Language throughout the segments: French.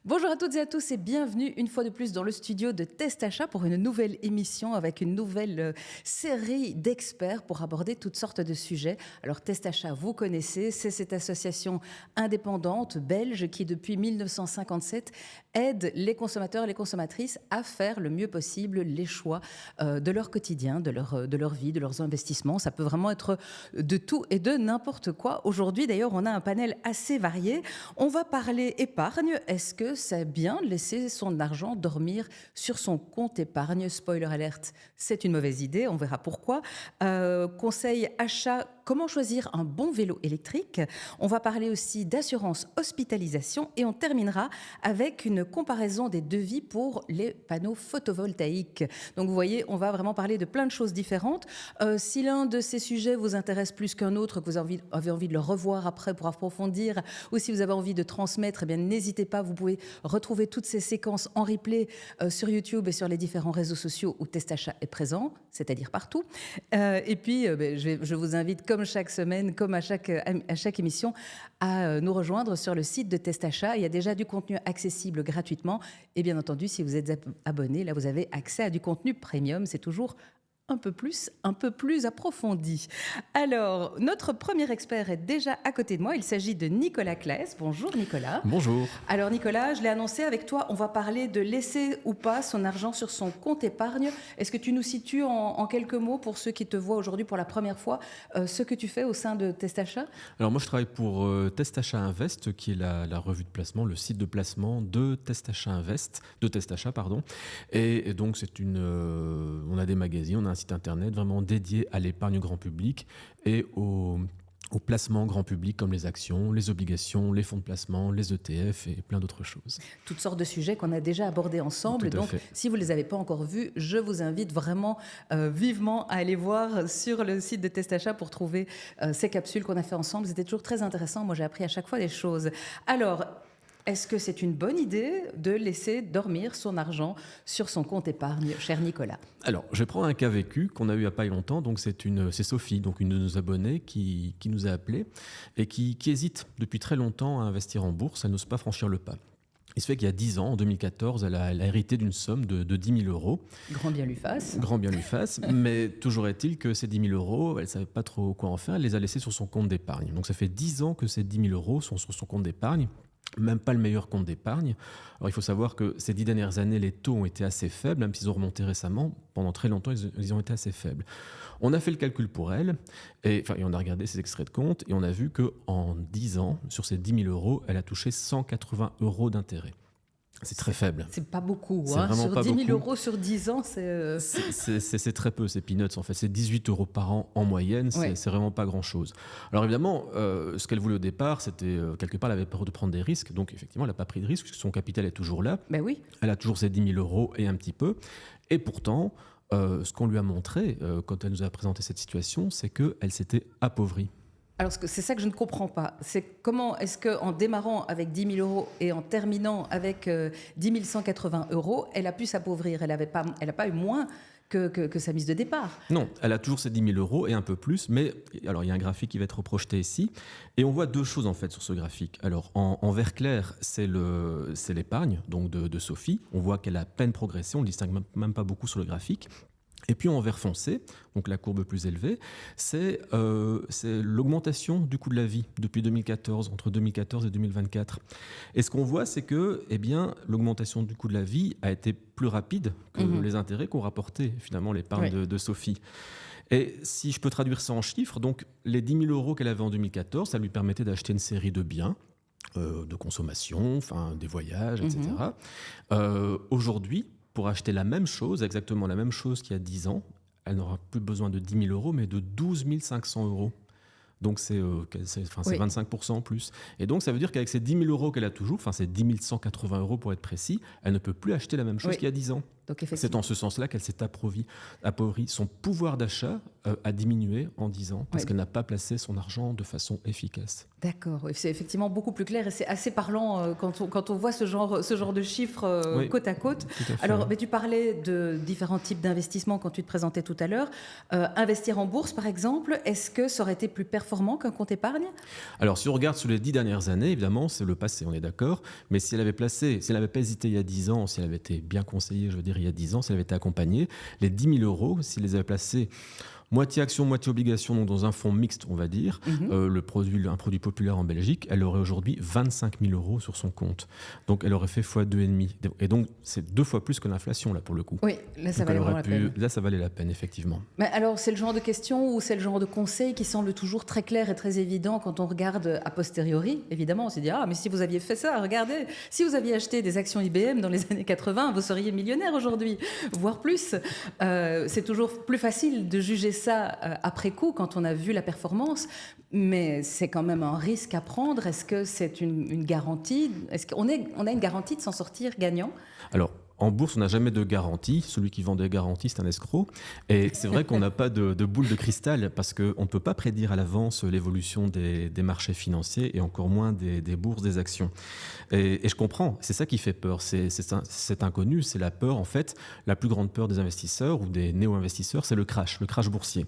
Bonjour à toutes et à tous et bienvenue une fois de plus dans le studio de Test Achat pour une nouvelle émission avec une nouvelle série d'experts pour aborder toutes sortes de sujets. Alors Test Achat, vous connaissez, c'est cette association indépendante belge qui depuis 1957 aide les consommateurs et les consommatrices à faire le mieux possible les choix de leur quotidien, de leur vie, de leurs investissements. Ça peut vraiment être de tout et de n'importe quoi. Aujourd'hui d'ailleurs, on a un panel assez varié. On va parler épargne. Est-ce que c'est bien de laisser son argent dormir sur son compte épargne? Spoiler alerte, c'est une mauvaise idée, on verra pourquoi. Conseil achat, comment choisir un bon vélo électrique? On va parler aussi d'assurance hospitalisation et on terminera avec une comparaison des devis pour les panneaux photovoltaïques. Donc vous voyez, on va vraiment parler de plein de choses différentes. Si l'un de ces sujets vous intéresse plus qu'un autre, que vous avez envie de le revoir après pour approfondir, ou si vous avez envie de transmettre, eh bien n'hésitez pas, vous pouvez retrouver toutes ces séquences en replay sur YouTube et sur les différents réseaux sociaux où Test Achat est présent, c'est-à-dire partout. Et puis, je vous invite, comme chaque semaine, comme à chaque émission, à nous rejoindre sur le site de Test Achat. Il y a déjà du contenu accessible gratuitement. Et bien entendu, si vous êtes abonné, là, vous avez accès à du contenu premium. C'est toujours un peu plus approfondi. Alors, notre premier expert est déjà à côté de moi. Il s'agit de Nicolas Claes. Bonjour Nicolas. Bonjour. Alors Nicolas, je l'ai annoncé avec toi, on va parler de laisser ou pas son argent sur son compte épargne. Est-ce que tu nous situes en quelques mots, pour ceux qui te voient aujourd'hui pour la première fois, ce que tu fais au sein de Test Achat? Alors moi je travaille pour Test Achat Invest, qui est la revue de placement, le site de placement de Test Achat Invest, de Test Achat pardon. Et donc on a des magazines, on a un site internet vraiment dédié à l'épargne grand public et au placement grand public comme les actions, les obligations, les fonds de placement, les ETF et plein d'autres choses. Toutes sortes de sujets qu'on a déjà abordés ensemble. Donc, si vous ne les avez pas encore vus, je vous invite vraiment vivement à aller voir sur le site de Test Achat pour trouver ces capsules qu'on a fait ensemble. C'était toujours très intéressant. Moi, j'ai appris à chaque fois des choses. Alors, est-ce que c'est une bonne idée de laisser dormir son argent sur son compte épargne, cher Nicolas? Alors, je vais prendre un cas vécu qu'on a eu il n'y a pas longtemps. Donc, c'est Sophie, donc une de nos abonnées, qui nous a appelé et qui hésite depuis très longtemps à investir en bourse. Elle n'ose pas franchir le pas. Il se fait qu'il y a 10 ans, en 2014, elle a hérité d'une somme de 10 000 euros. Grand bien lui fasse. Grand bien lui fasse. Mais toujours est-il que ces 10 000 euros, elle ne savait pas trop quoi en faire. Elle les a laissés sur son compte d'épargne. Donc, ça fait 10 ans que ces 10 000 euros sont sur son compte d'épargne. Même pas le meilleur compte d'épargne. Alors il faut savoir que ces 10 dernières années, les taux ont été assez faibles, même s'ils ont remonté récemment. Pendant très longtemps, ils ont été assez faibles. On a fait le calcul pour elle, et on a regardé ses extraits de compte, et on a vu qu'en 10 ans, sur ces 10 000 euros, elle a touché 180 euros d'intérêt. C'est très faible. C'est pas beaucoup. Hein. Sur pas 10 000 beaucoup. euros sur 10 ans, c'est... C'est très peu, c'est peanuts en fait. C'est 18 euros par an en moyenne, c'est vraiment pas grand-chose. Alors évidemment, ce qu'elle voulait au départ, c'était quelque part, elle avait peur de prendre des risques. Donc effectivement, elle n'a pas pris de risque, puisque son capital est toujours là. Ben oui. Elle a toujours ses 10 000 euros et un petit peu. Et pourtant, ce qu'on lui a montré, quand elle nous a présenté cette situation, c'est qu'elle s'était appauvrie. Alors, c'est ça que je ne comprends pas. C'est comment est-ce qu'en démarrant avec 10 000 euros et en terminant avec 10 180 euros, elle a pu s'appauvrir? Elle n'a pas eu moins que sa mise de départ. Non, elle a toujours ses 10 000 euros et un peu plus. Mais alors, il y a un graphique qui va être projeté ici. Et on voit deux choses en fait sur ce graphique. Alors, en vert clair, c'est l'épargne donc de Sophie. On voit qu'elle a à peine progressé. On ne le distingue même pas beaucoup sur le graphique. Et puis en vert foncé, donc la courbe plus élevée, c'est l'augmentation du coût de la vie depuis 2014, entre 2014 et 2024. Et ce qu'on voit, c'est que l'augmentation du coût de la vie a été plus rapide que les intérêts qu'ont rapporté finalement l'épargne de Sophie. Et si je peux traduire ça en chiffres, donc les 10 000 euros qu'elle avait en 2014, ça lui permettait d'acheter une série de biens, de consommation, des voyages, etc. Aujourd'hui, pour acheter la même chose, exactement la même chose qu'il y a 10 ans, elle n'aura plus besoin de 10 000 euros, mais de 12 500 euros. Donc c'est 25% en plus. Et donc ça veut dire qu'avec ces 10 000 euros qu'elle a toujours, ces 10 180 euros pour être précis, elle ne peut plus acheter la même chose qu'il y a 10 ans. Donc, c'est en ce sens-là qu'elle s'est appauvrie. Son pouvoir d'achat a diminué en 10 ans parce qu'elle n'a pas placé son argent de façon efficace. D'accord, oui, c'est effectivement beaucoup plus clair et c'est assez parlant quand on voit ce genre de chiffres côte à côte. Alors, mais tu parlais de différents types d'investissements quand tu te présentais tout à l'heure. Investir en bourse, par exemple, est-ce que ça aurait été plus performant qu'un compte épargne ? Alors, si on regarde sur les 10 dernières années, évidemment, c'est le passé, on est d'accord. Mais si elle avait pas hésité il y a 10 ans, si elle avait été bien conseillée, je veux dire, il y a 10 ans, si elle avait été accompagnée, les 10 000 euros, s'il les avait placés moitié action, moitié obligation, donc dans un fonds mixte, on va dire, un produit populaire en Belgique, elle aurait aujourd'hui 25 000 euros sur son compte. Donc, elle aurait fait x2,5. Et donc, c'est 2 fois plus que l'inflation, là, pour le coup. Oui, là, ça valait vraiment la peine. Là, ça valait la peine, effectivement. Mais alors, c'est le genre de question ou c'est le genre de conseil qui semble toujours très clair et très évident quand on regarde a posteriori. Évidemment, on s'est dit, mais si vous aviez fait ça, regardez, si vous aviez acheté des actions IBM dans les années 80, vous seriez millionnaire aujourd'hui, voire plus. C'est toujours plus facile de juger ça après coup quand on a vu la performance, mais c'est quand même un risque à prendre. Est-ce que c'est une garantie ? Est-ce qu'on a une garantie de s'en sortir gagnant ? Alors, en bourse, on n'a jamais de garantie. Celui qui vend des garanties, c'est un escroc. Et c'est vrai qu'on n'a pas de boule de cristal parce qu'on ne peut pas prédire à l'avance l'évolution des marchés financiers et encore moins des bourses, des actions. Et je comprends, c'est ça qui fait peur. C'est inconnu, c'est la peur, en fait. La plus grande peur des investisseurs ou des néo-investisseurs, c'est le crash boursier.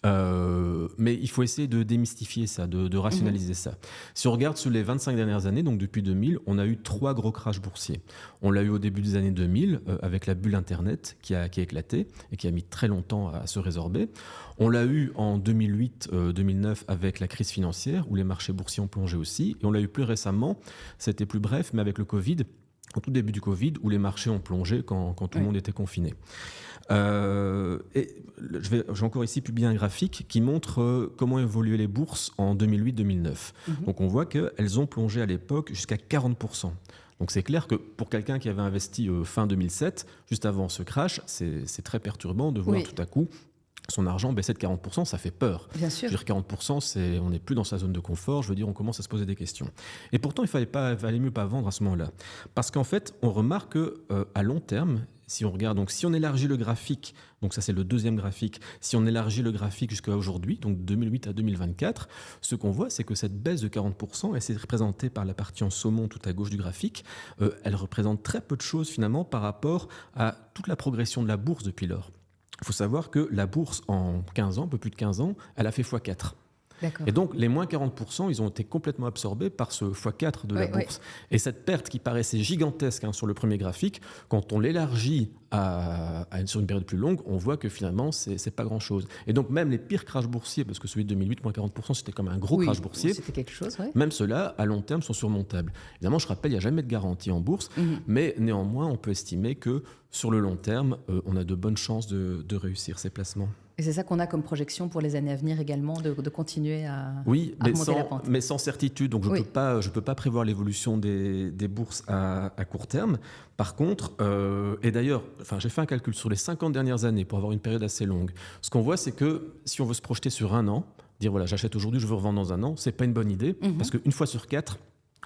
Mais il faut essayer de démystifier ça, de rationaliser ça. Si on regarde sur les 25 dernières années, donc depuis 2000, on a eu 3 gros crashs boursiers. On l'a eu au début des années 2000 avec la bulle Internet qui a éclaté et qui a mis très longtemps à se résorber. On l'a eu en 2008-2009 avec la crise financière où les marchés boursiers ont plongé aussi. Et on l'a eu plus récemment, c'était plus bref, mais avec le Covid, au tout début du Covid, où les marchés ont plongé quand tout le monde était confiné. Et je vais encore ici publier un graphique qui montre comment évoluaient les bourses en 2008-2009. Donc on voit qu'elles ont plongé à l'époque jusqu'à 40%. Donc c'est clair que pour quelqu'un qui avait investi fin 2007, juste avant ce crash, c'est très perturbant de voir tout à coup son argent baissait de 40%, ça fait peur. Bien sûr. Je veux dire, 40%, on n'est plus dans sa zone de confort. Je veux dire, on commence à se poser des questions. Et pourtant, il valait mieux pas vendre à ce moment-là. Parce qu'en fait, on remarque qu'à long terme, si on regarde, donc si on élargit le graphique, donc ça c'est le deuxième graphique, si on élargit le graphique jusqu'à aujourd'hui, donc 2008 à 2024, ce qu'on voit, c'est que cette baisse de 40%, et c'est représenté par la partie en saumon tout à gauche du graphique, elle représente très peu de choses finalement par rapport à toute la progression de la bourse depuis lors. Il faut savoir que la bourse, en 15 ans, un peu plus de 15 ans, elle a fait x4. D'accord. Et donc, les moins 40%, ils ont été complètement absorbés par ce x4 de la bourse. Et cette perte qui paraissait gigantesque sur le premier graphique, quand on l'élargit sur une période plus longue, on voit que finalement, c'est pas grand-chose. Et donc, même les pires crashs boursiers, parce que celui de 2008, moins 40%, c'était comme un gros crash boursier. C'était quelque chose, même ceux-là, à long terme, sont surmontables. Évidemment, je rappelle, il n'y a jamais de garantie en bourse, mais néanmoins, on peut estimer que sur le long terme, on a de bonnes chances de réussir ces placements. Et c'est ça qu'on a comme projection pour les années à venir également, de continuer à remonter la pente. Mais sans certitude. Donc, je ne peux pas prévoir l'évolution des bourses à court terme. Par contre, et d'ailleurs, j'ai fait un calcul sur les 50 dernières années pour avoir une période assez longue. Ce qu'on voit, c'est que si on veut se projeter sur un an, dire voilà, j'achète aujourd'hui, je veux revendre dans un an, ce n'est pas une bonne idée, parce qu'une fois sur 4,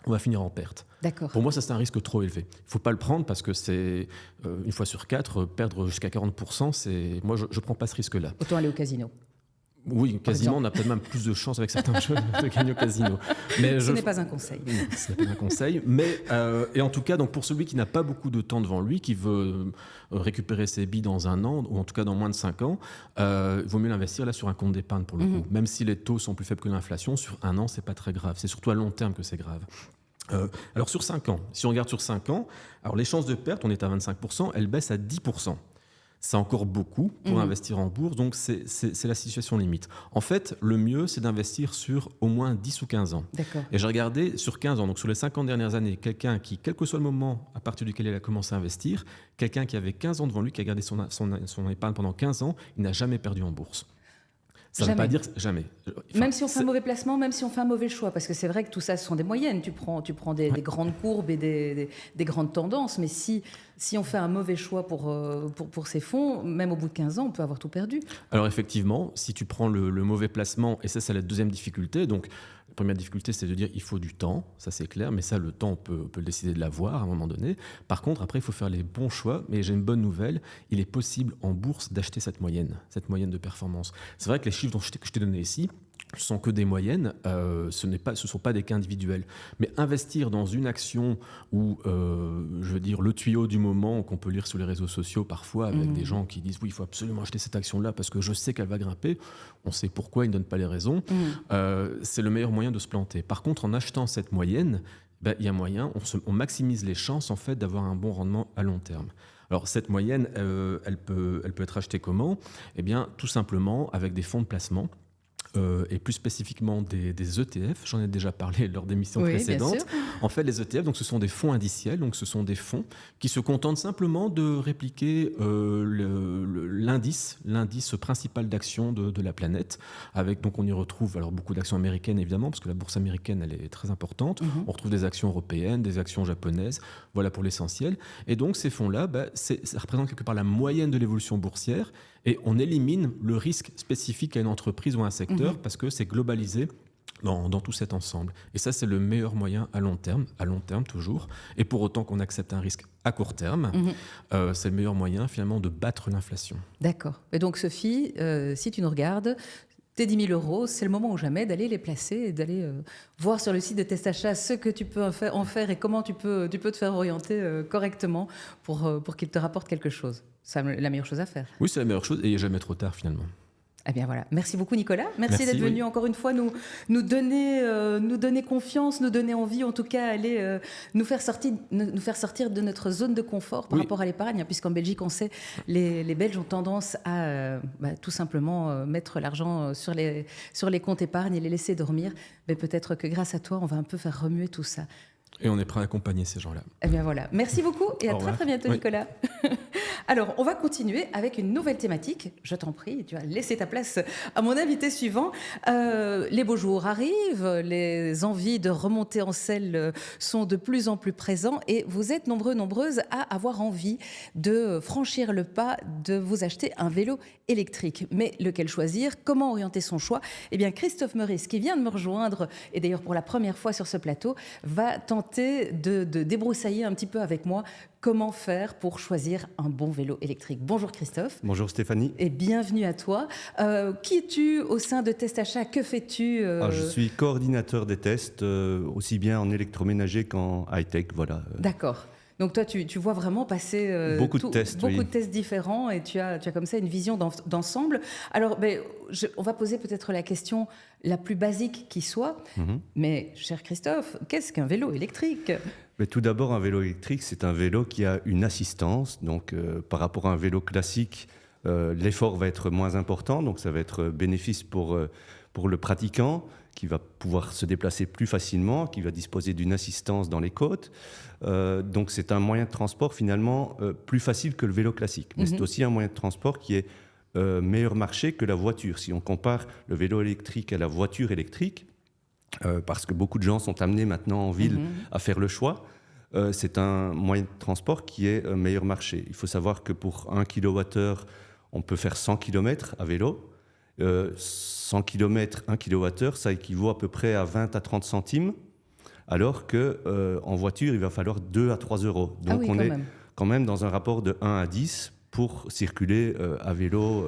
on va finir en perte. D'accord. Pour moi, ça, c'est un risque trop élevé. Il ne faut pas le prendre parce que c'est, une fois sur 4, perdre jusqu'à 40%, moi, je ne prends pas ce risque-là. Autant aller au casino. Oui, quasiment. On a peut-être même plus de chances avec certains jeux de gagner au casino. Mais ce n'est pas un conseil. Non, ce n'est pas un conseil. Mais, et en tout cas, donc pour celui qui n'a pas beaucoup de temps devant lui, qui veut récupérer ses billes dans un an, ou en tout cas dans moins de 5 ans, il vaut mieux l'investir là sur un compte d'épargne pour le coup. Même si les taux sont plus faibles que l'inflation, sur un an, ce n'est pas très grave. C'est surtout à long terme que c'est grave. Alors sur 5 ans, si on regarde sur 5 ans, alors les chances de perte, on est à 25%, elles baissent à 10%. C'est encore beaucoup pour investir en bourse, donc c'est la situation limite. En fait, le mieux, c'est d'investir sur au moins 10 ou 15 ans. D'accord. Et j'ai regardé sur 15 ans, donc sur les 50 dernières années, quelqu'un qui, quel que soit le moment à partir duquel il a commencé à investir, quelqu'un qui avait 15 ans devant lui, qui a gardé son épargne pendant 15 ans, il n'a jamais perdu en bourse. Ça ne veut pas dire jamais. Même si on fait un mauvais placement, même si on fait un mauvais choix, parce que c'est vrai que tout ça, ce sont des moyennes. Tu prends des grandes courbes et des grandes tendances, mais si on fait un mauvais choix pour ces fonds, même au bout de 15 ans, on peut avoir tout perdu. Alors effectivement, si tu prends le mauvais placement, et ça c'est la deuxième difficulté, donc première difficulté, c'est de dire il faut du temps, ça c'est clair, mais ça, le temps, on peut le décider de l'avoir à un moment donné. Par contre, après, il faut faire les bons choix, mais j'ai une bonne nouvelle, il est possible en bourse d'acheter cette moyenne de performance. C'est vrai que les chiffres que je t'ai donnés ici, ce sont que des moyennes, ce ne sont pas des cas individuels. Mais investir dans une action où, je veux dire, le tuyau du moment qu'on peut lire sur les réseaux sociaux parfois avec des gens qui disent oui, il faut absolument acheter cette action-là parce que je sais qu'elle va grimper, on sait pourquoi, ils ne donnent pas les raisons, c'est le meilleur moyen de se planter. Par contre, en achetant cette moyenne, il y a moyen, on maximise les chances en fait d'avoir un bon rendement à long terme. Alors cette moyenne, elle peut être achetée comment ? Eh bien, tout simplement avec des fonds de placement. Et plus spécifiquement des ETF, j'en ai déjà parlé lors d'émissions précédentes. En fait, les ETF, donc, ce sont des fonds indiciels, donc ce sont des fonds qui se contentent simplement de répliquer l'indice principal d'actions de la planète. Donc on y retrouve alors, beaucoup d'actions américaines, évidemment, parce que la bourse américaine, elle est très importante. On retrouve des actions européennes, des actions japonaises, voilà pour l'essentiel. Et donc ces fonds-là, ça représente quelque part la moyenne de l'évolution boursière. Et on élimine le risque spécifique à une entreprise ou à un secteur parce que c'est globalisé dans tout cet ensemble. Et ça, c'est le meilleur moyen à long terme toujours. Et pour autant qu'on accepte un risque à court terme, c'est le meilleur moyen finalement de battre l'inflation. D'accord. Et donc Sophie, si tu nous regardes, tes 10 000 euros, c'est le moment ou jamais d'aller les placer et d'aller voir sur le site de Testachat ce que tu peux en faire et comment tu peux te faire orienter correctement pour qu'il te rapporte quelque chose. C'est la meilleure chose à faire. Oui, c'est la meilleure chose et il n'est jamais trop tard finalement. Eh bien voilà, merci beaucoup Nicolas. Merci d'être venu encore une fois nous donner confiance, nous donner envie, en tout cas aller nous faire sortir de notre zone de confort par rapport à l'épargne, puisqu'en Belgique on sait les Belges ont tendance à tout simplement mettre l'argent sur les comptes épargne et les laisser dormir. Mais peut-être que grâce à toi on va un peu faire remuer tout ça. Et on est prêt à accompagner ces gens-là. Eh bien voilà, merci beaucoup et à très bientôt Nicolas. Alors, on va continuer avec une nouvelle thématique. Je t'en prie, tu vas laisser ta place à mon invité suivant. Les beaux jours arrivent, les envies de remonter en selle sont de plus en plus présents et vous êtes nombreuses à avoir envie de franchir le pas de vous acheter un vélo électrique. Mais lequel choisir ? Comment orienter son choix ? Eh bien, Christophe Meurice, qui vient de me rejoindre, et d'ailleurs pour la première fois sur ce plateau, va tenter de débroussailler un petit peu avec moi comment faire pour choisir un bon vélo électrique. Bonjour Christophe. Bonjour Stéphanie. Et bienvenue à toi. Qui es-tu au sein de Testachat ? Que fais-tu Je suis coordinateur des tests, aussi bien en électroménager qu'en high-tech. Voilà. D'accord. Donc toi, tu vois vraiment passer beaucoup de tests différents et tu as comme ça une vision d'ensemble. Alors, on va poser peut-être la question la plus basique qui soit. Mais cher Christophe, qu'est-ce qu'un vélo électrique ? Mais tout d'abord, un vélo électrique, c'est un vélo qui a une assistance. Donc, par rapport à un vélo classique, l'effort va être moins important. Donc, ça va être bénéfice pour le pratiquant qui va pouvoir se déplacer plus facilement, qui va disposer d'une assistance dans les côtes. Donc, c'est un moyen de transport finalement plus facile que le vélo classique. Mais c'est aussi un moyen de transport qui est meilleur marché que la voiture. Si on compare le vélo électrique à la voiture électrique, parce que beaucoup de gens sont amenés maintenant en ville à faire le choix, c'est un moyen de transport qui est meilleur marché. Il faut savoir que pour 1 kWh, on peut faire 100 km à vélo. 100 km, 1 kWh, ça équivaut à peu près à 20 à 30 centimes, alors qu'en voiture, il va falloir 2 à 3 euros. Donc on est quand même dans un rapport de 1 à 10 pour circuler à vélo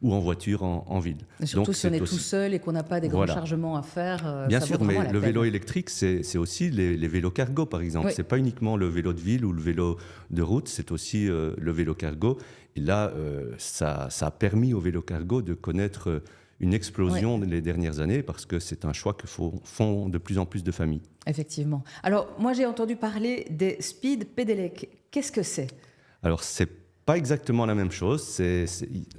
ou en voiture en ville. Et surtout donc, si on est tout seul et qu'on n'a pas des grands chargements à faire. Bien sûr, mais le vélo électrique, c'est aussi les vélos cargo, par exemple. Ce n'est pas uniquement le vélo de ville ou le vélo de route, c'est aussi le vélo cargo. Et là, ça a permis au vélo cargo de connaître une explosion les dernières années parce que c'est un choix que font de plus en plus de familles. Effectivement. Alors, moi, j'ai entendu parler des speed pedelec. Qu'est-ce que c'est ? Alors, c'est pas exactement la même chose.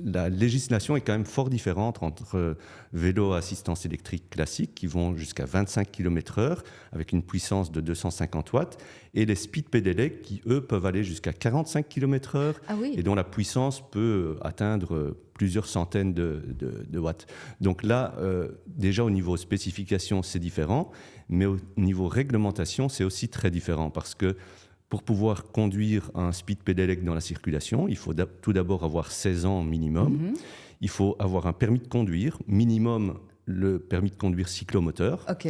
La législation est quand même fort différente entre vélos à assistance électrique classiques qui vont jusqu'à 25 km/h avec une puissance de 250 watts et les speed pedelec qui, eux, peuvent aller jusqu'à 45 km/h et dont la puissance peut atteindre plusieurs centaines de watts. Donc là, déjà au niveau spécification, c'est différent, mais au niveau réglementation, c'est aussi très différent parce que pour pouvoir conduire un speed pedelec dans la circulation, il faut tout d'abord avoir 16 ans minimum. Il faut avoir un permis de conduire minimum le permis de conduire cyclomoteur. Ok.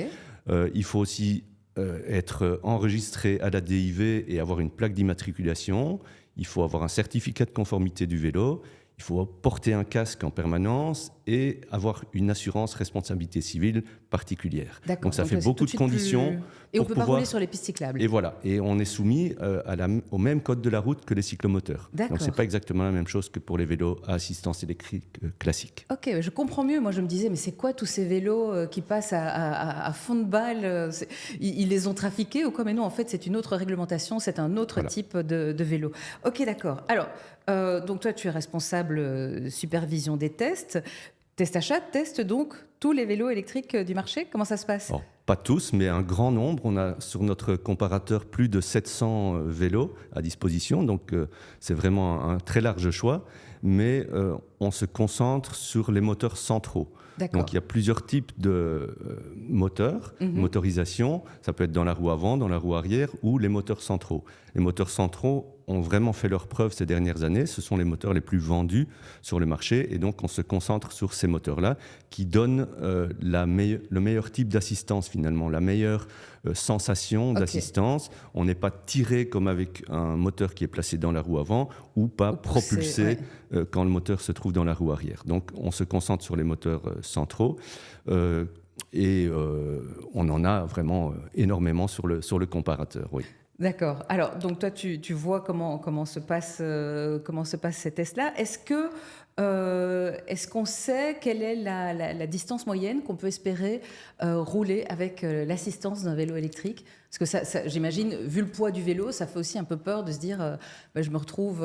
Il faut aussi être enregistré à la DIV et avoir une plaque d'immatriculation. Il faut avoir un certificat de conformité du vélo. Il faut porter un casque en permanence et avoir une assurance responsabilité civile particulière. D'accord. Donc ça fait beaucoup de conditions. Et on ne peut pas rouler sur les pistes cyclables. Et voilà. Et on est soumis au même code de la route que les cyclomoteurs. D'accord. Donc ce n'est pas exactement la même chose que pour les vélos à assistance électrique classiques. Ok, je comprends mieux. Moi, je me disais, mais c'est quoi tous ces vélos qui passent à fond de balle ils les ont trafiqués ou quoi? Mais non, en fait, c'est une autre réglementation, c'est un autre type de vélo. Ok, d'accord. Alors, donc toi, tu es responsable supervision des tests. Testachat teste donc tous les vélos électriques du marché. Comment ça se passe? Alors, pas tous, mais un grand nombre. On a sur notre comparateur plus de 700 vélos à disposition, donc c'est vraiment un très large choix. Mais on se concentre sur les moteurs centraux. Donc il y a plusieurs types de moteurs, motorisation. Ça peut être dans la roue avant, dans la roue arrière ou les moteurs centraux. Les moteurs centraux ont vraiment fait leurs preuves ces dernières années. Ce sont les moteurs les plus vendus sur le marché et donc on se concentre sur ces moteurs-là qui donnent le meilleur type d'assistance finalement, la meilleure sensation d'assistance. On n'est pas tiré comme avec un moteur qui est placé dans la roue avant ou pas propulsé quand le moteur se trouve dans la roue arrière. Donc on se concentre sur les moteurs centraux et on en a vraiment énormément sur le comparateur, oui. D'accord. Alors, donc toi, tu vois comment se passent ces tests-là. Est-ce qu'on sait quelle est la distance moyenne qu'on peut espérer rouler avec l'assistance d'un vélo électrique? Parce que j'imagine, vu le poids du vélo, ça fait aussi un peu peur de se dire je me retrouve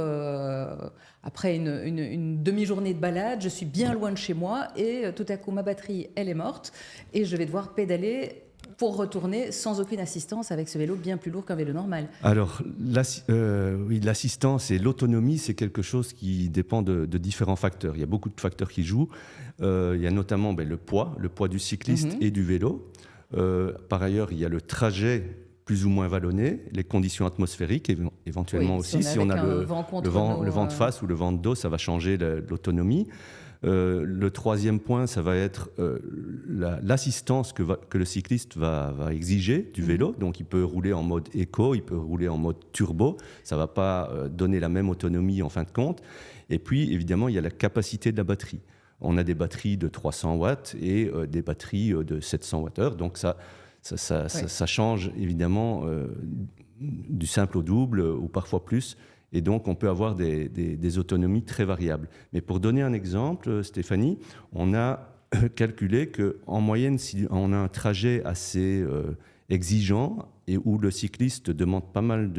après une demi-journée de balade, je suis bien loin de chez moi et tout à coup ma batterie, elle est morte et je vais devoir pédaler pour retourner sans aucune assistance avec ce vélo bien plus lourd qu'un vélo normal. Alors, l'assistance et l'autonomie, c'est quelque chose qui dépend de différents facteurs. Il y a beaucoup de facteurs qui jouent. Il y a notamment le poids du cycliste et du vélo. Par ailleurs, il y a le trajet plus ou moins vallonné, les conditions atmosphériques éventuellement aussi. Si on a le vent de face ou le vent de dos, ça va changer l'autonomie. Le troisième point, ça va être l'assistance que le cycliste va exiger du vélo. Donc, il peut rouler en mode éco, il peut rouler en mode turbo. Ça ne va pas donner la même autonomie en fin de compte. Et puis, évidemment, il y a la capacité de la batterie. On a des batteries de 300 watts et des batteries de 700 Wh. Donc, ça change évidemment du simple au double ou parfois plus. Et donc, on peut avoir des autonomies très variables. Mais pour donner un exemple, Stéphanie, on a calculé qu'en moyenne, si on a un trajet assez exigeant et où le cycliste demande pas mal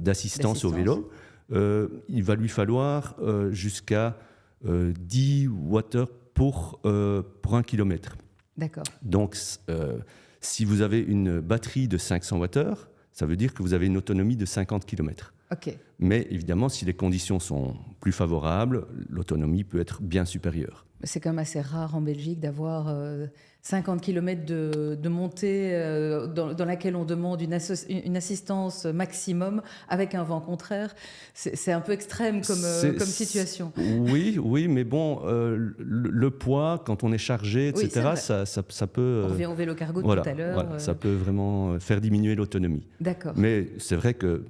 d'assistance au vélo, il va lui falloir jusqu'à 10 Wh pour 1 km. D'accord. Donc, si vous avez une batterie de 500 Wh, ça veut dire que vous avez une autonomie de 50 km. Okay. Mais évidemment, si les conditions sont plus favorables, l'autonomie peut être bien supérieure. C'est quand même assez rare en Belgique d'avoir 50 km de montée dans laquelle on demande une assistance maximum avec un vent contraire. C'est un peu extrême comme situation. Oui, mais bon, le poids, quand on est chargé, etc., ça peut... On revient au vélo cargo tout à l'heure. Voilà, ça peut vraiment faire diminuer l'autonomie. D'accord. Mais c'est vrai que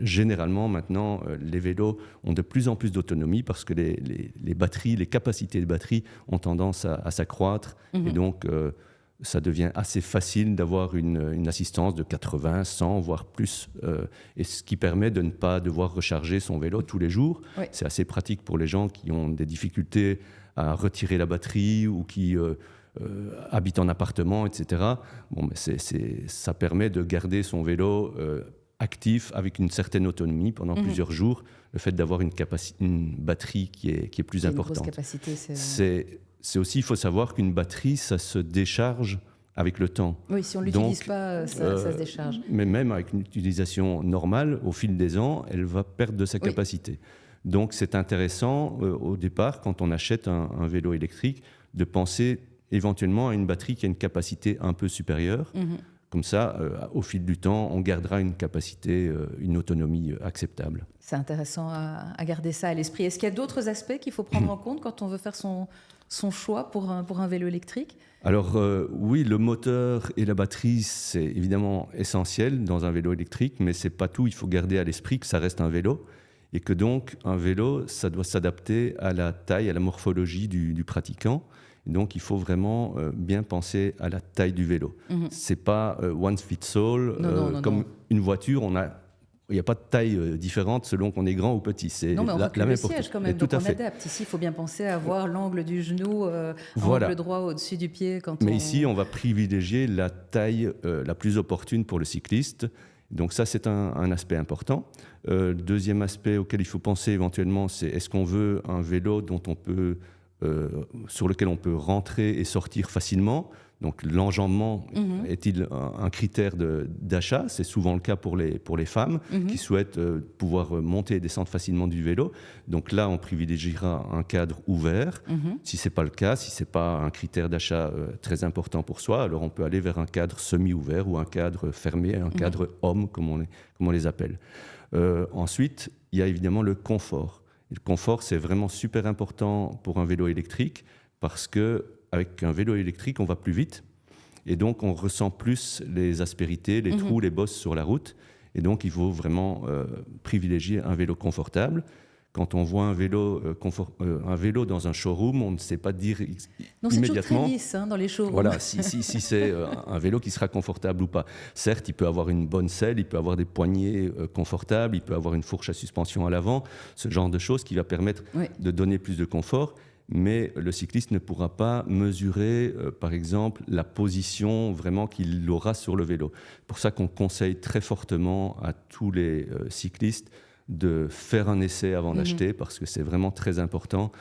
généralement, maintenant, les vélos ont de plus en plus d'autonomie parce que les batteries, les capacités de batterie ont tendance à s'accroître. Et donc, ça devient assez facile d'avoir une assistance de 80, 100, voire plus. Et ce qui permet de ne pas devoir recharger son vélo tous les jours. Oui. C'est assez pratique pour les gens qui ont des difficultés à retirer la batterie ou qui habitent en appartement, etc. Bon, mais ça permet de garder son vélo actif avec une certaine autonomie pendant plusieurs jours. Le fait d'avoir une batterie qui est plus importante. Une grosse capacité, c'est aussi, il faut savoir qu'une batterie, ça se décharge avec le temps. Oui, si on ne l'utilise pas, ça se décharge. Mais même avec une utilisation normale, au fil des ans, elle va perdre de sa capacité. Donc c'est intéressant, au départ, quand on achète un vélo électrique, de penser éventuellement à une batterie qui a une capacité un peu supérieure. comme ça, au fil du temps, on gardera une capacité, une autonomie acceptable. C'est intéressant à garder ça à l'esprit. Est-ce qu'il y a d'autres aspects qu'il faut prendre en compte quand on veut faire son choix pour un vélo électrique ? Alors oui, le moteur et la batterie, c'est évidemment essentiel dans un vélo électrique, mais ce n'est pas tout. Il faut garder à l'esprit que ça reste un vélo et que donc un vélo, ça doit s'adapter à la taille, à la morphologie du pratiquant. Et donc il faut vraiment bien penser à la taille du vélo. Ce n'est pas one fits all, comme une voiture, il n'y a pas de taille différente selon qu'on est grand ou petit. C'est non, mais on la recule même le portée. siège quand même, donc on adapte. Ici, il faut bien penser à avoir l'angle du genou, l'angle droit au-dessus du pied. Mais ici, on va privilégier la taille la plus opportune pour le cycliste. Donc ça, c'est un aspect important. Deuxième aspect auquel il faut penser éventuellement, c'est est-ce qu'on veut un vélo sur lequel on peut rentrer et sortir facilement ? Donc l'enjambement est-il un critère d'achat ? C'est souvent le cas pour les femmes qui souhaitent pouvoir monter et descendre facilement du vélo. Donc là, on privilégiera un cadre ouvert. Si ce n'est pas le cas, si ce n'est pas un critère d'achat très important pour soi, alors on peut aller vers un cadre semi-ouvert ou un cadre fermé, un cadre homme, comme on les appelle. Ensuite, il y a évidemment le confort. Et le confort, c'est vraiment super important pour un vélo électrique parce qu'avec un vélo électrique, on va plus vite et donc on ressent plus les aspérités, les trous, les bosses sur la route. Et donc, il faut vraiment privilégier un vélo confortable. Quand on voit un vélo dans un showroom, on ne sait pas dire non, immédiatement... c'est toujours très lisse dans les showrooms. Voilà, si c'est un vélo qui sera confortable ou pas. Certes, il peut avoir une bonne selle, il peut avoir des poignées confortables, il peut avoir une fourche à suspension à l'avant, ce genre de choses qui va permettre de donner plus de confort. Mais le cycliste ne pourra pas mesurer, par exemple, la position vraiment qu'il aura sur le vélo. C'est pour ça qu'on conseille très fortement à tous les cyclistes de faire un essai avant d'acheter, parce que c'est vraiment très important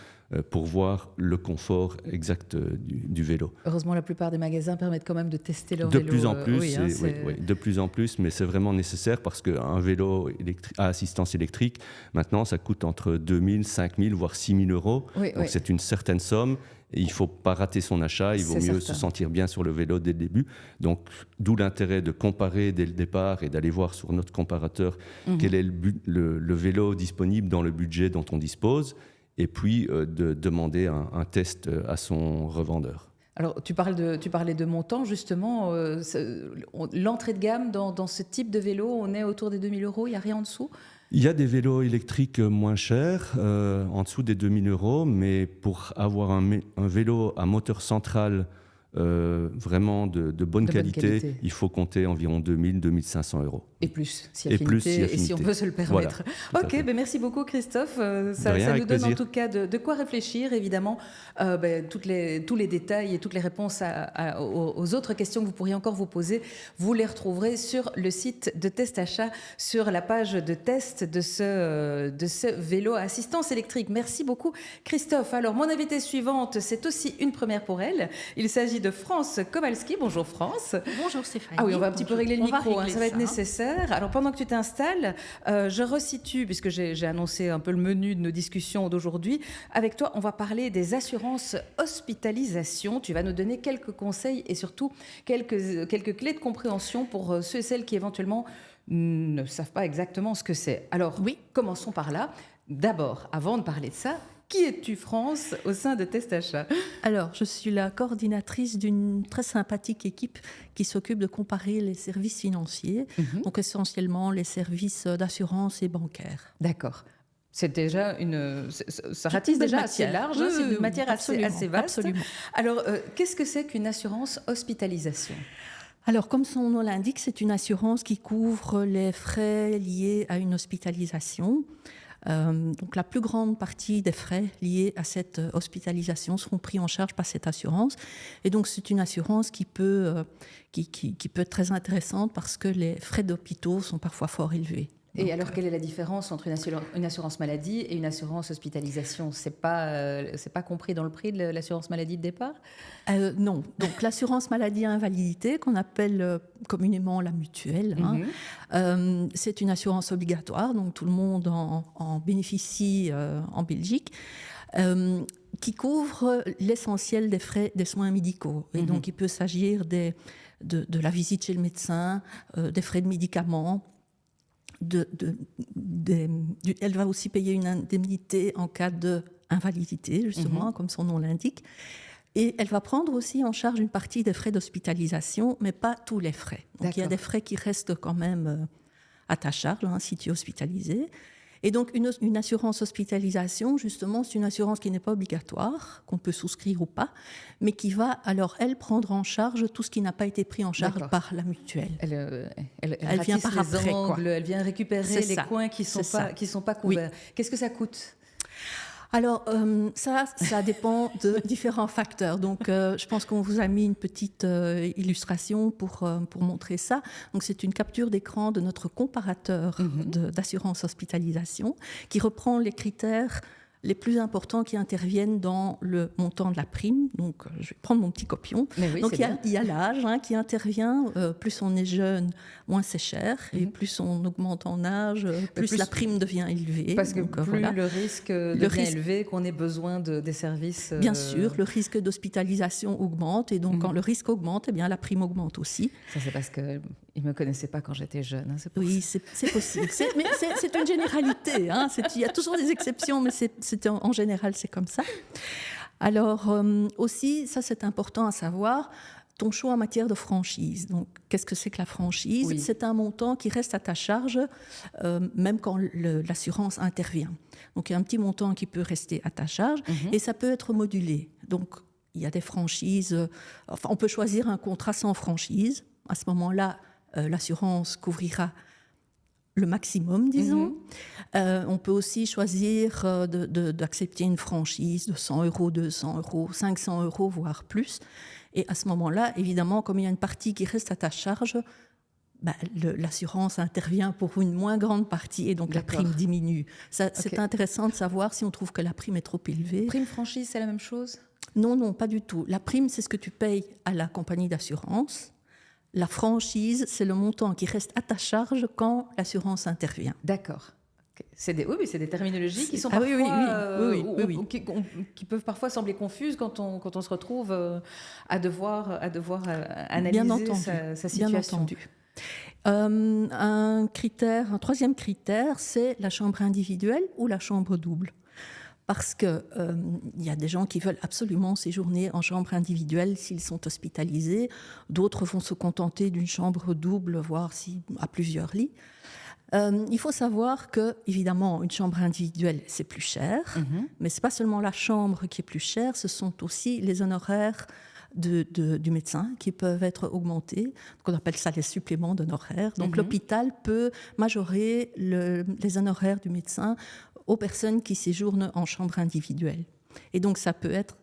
pour voir le confort exact du vélo. Heureusement, la plupart des magasins permettent quand même de tester leur vélo. De plus en plus, mais c'est vraiment nécessaire parce qu'un vélo à assistance électrique, maintenant, ça coûte entre 2 000, 5 000, voire 6 000 euros. Donc c'est une certaine somme. Et il ne faut pas rater son achat, il vaut mieux se sentir bien sur le vélo dès le début. Donc, d'où l'intérêt de comparer dès le départ et d'aller voir sur notre comparateur quel est le vélo disponible dans le budget dont on dispose, et puis de demander un test à son revendeur. Alors, tu parlais de montant, justement. L'entrée de gamme dans ce type de vélo, on est autour des 2 000 euros, il n'y a rien en dessous ? Il y a des vélos électriques moins chers, en dessous des 2 000 euros, mais pour avoir un vélo à moteur central vraiment de bonne qualité, il faut compter environ 2 000, 2 500 euros. Et plus, si affinité, et si on peut se le permettre. Voilà, ok, merci beaucoup Christophe. Ça nous donne en tout cas de quoi réfléchir, évidemment. Tous les détails et toutes les réponses aux autres questions que vous pourriez encore vous poser, vous les retrouverez sur le site de Test Achat, sur la page de test de ce vélo à assistance électrique. Merci beaucoup Christophe. Alors, mon invitée suivante, c'est aussi une première pour elle. Il s'agit de France Kowalski. Bonjour France. Bonjour Stéphanie. Ah oui, on va un petit peu régler le micro, ça va être nécessaire. Alors, pendant que tu t'installes, je resitue, puisque j'ai annoncé un peu le menu de nos discussions d'aujourd'hui. Avec toi, on va parler des assurances hospitalisation. Tu vas nous donner quelques conseils et surtout quelques clés de compréhension pour ceux et celles qui éventuellement ne savent pas exactement ce que c'est. Alors, commençons par là. D'abord, avant de parler de ça, qui es-tu, France, au sein de Test Achat ? Alors, je suis la coordinatrice d'une très sympathique équipe qui s'occupe de comparer les services financiers, donc essentiellement les services d'assurance et bancaire. D'accord. C'est déjà ça ratisse déjà assez large, c'est une matière assez vaste. Absolument. Alors, qu'est-ce que c'est qu'une assurance hospitalisation ? Alors, comme son nom l'indique, c'est une assurance qui couvre les frais liés à une hospitalisation. Donc la plus grande partie des frais liés à cette hospitalisation seront pris en charge par cette assurance. Et donc c'est une assurance qui peut être très intéressante parce que les frais d'hôpitaux sont parfois fort élevés. Et alors, quelle est la différence entre une assurance maladie et une assurance hospitalisation ? C'est pas compris dans le prix de l'assurance maladie de départ ? Non. Donc, l'assurance maladie à invalidité, qu'on appelle communément la mutuelle, c'est une assurance obligatoire, donc tout le monde en bénéficie en Belgique, qui couvre l'essentiel des frais des soins médicaux. Et donc, il peut s'agir des de la visite chez le médecin, des frais de médicaments. Elle va aussi payer une indemnité en cas d'invalidité, justement, comme son nom l'indique. Et elle va prendre aussi en charge une partie des frais d'hospitalisation, mais pas tous les frais. Donc il y a des frais qui restent quand même à ta charge si tu es hospitalisé. Et donc une assurance hospitalisation, justement, c'est une assurance qui n'est pas obligatoire, qu'on peut souscrire ou pas, mais qui va alors, elle, prendre en charge tout ce qui n'a pas été pris en charge par la mutuelle. Elle vient par les après, angles, elle vient récupérer les coins qui ne sont pas couverts. Oui. Qu'est-ce que ça coûte ? Alors, ça dépend de différents facteurs. Donc, je pense qu'on vous a mis une petite illustration pour montrer ça. Donc, c'est une capture d'écran de notre comparateur d'assurance hospitalisation qui reprend les critères les plus importants qui interviennent dans le montant de la prime. Donc, je vais prendre mon petit copion. Oui, donc, il y a l'âge qui intervient. Plus on est jeune, moins c'est cher. Et plus on augmente en âge, plus la prime devient élevée. Parce que plus le risque devient élevé, qu'on ait besoin des services... Bien sûr, le risque d'hospitalisation augmente. Et donc, quand le risque augmente, eh bien, la prime augmente aussi. Ça, c'est parce qu'ils ne me connaissaient pas quand j'étais jeune. Oui, c'est possible. Mais c'est une généralité. Il y a toujours des exceptions, mais en général, c'est comme ça. Alors, aussi, ça, c'est important à savoir, ton choix en matière de franchise. Donc, qu'est-ce que c'est que la franchise ? Oui. C'est un montant qui reste à ta charge, même quand l'assurance intervient. Donc, il y a un petit montant qui peut rester à ta charge et ça peut être modulé. Donc, il y a des franchises... on peut choisir un contrat sans franchise. À ce moment-là, l'assurance couvrira le maximum, disons. On peut aussi choisir d'accepter une franchise de 100 €, 200 €, 500 €, voire plus. Et à ce moment-là, évidemment, comme il y a une partie qui reste à ta charge, l'assurance intervient pour une moins grande partie et donc la prime diminue. C'est intéressant de savoir si on trouve que la prime est trop élevée. Prime franchise, c'est la même chose ? Non, pas du tout. La prime, c'est ce que tu payes à la compagnie d'assurance. La franchise, c'est le montant qui reste à ta charge quand l'assurance intervient. D'accord. C'est des terminologies qui sont qui peuvent parfois sembler confuses quand on se retrouve à devoir analyser sa situation. Bien entendu. Un troisième critère, c'est la chambre individuelle ou la chambre double. Parce qu'il y a des gens qui veulent absolument séjourner en chambre individuelle s'ils sont hospitalisés. D'autres vont se contenter d'une chambre double, voire à plusieurs lits. Il faut savoir que, évidemment, une chambre individuelle, c'est plus cher. Mais ce n'est pas seulement la chambre qui est plus chère, ce sont aussi les honoraires du médecin qui peuvent être augmentés. Donc, on appelle ça les suppléments d'honoraires. Donc, l'hôpital peut majorer les honoraires du médecin aux personnes qui séjournent en chambre individuelle. Et donc, ça peut être,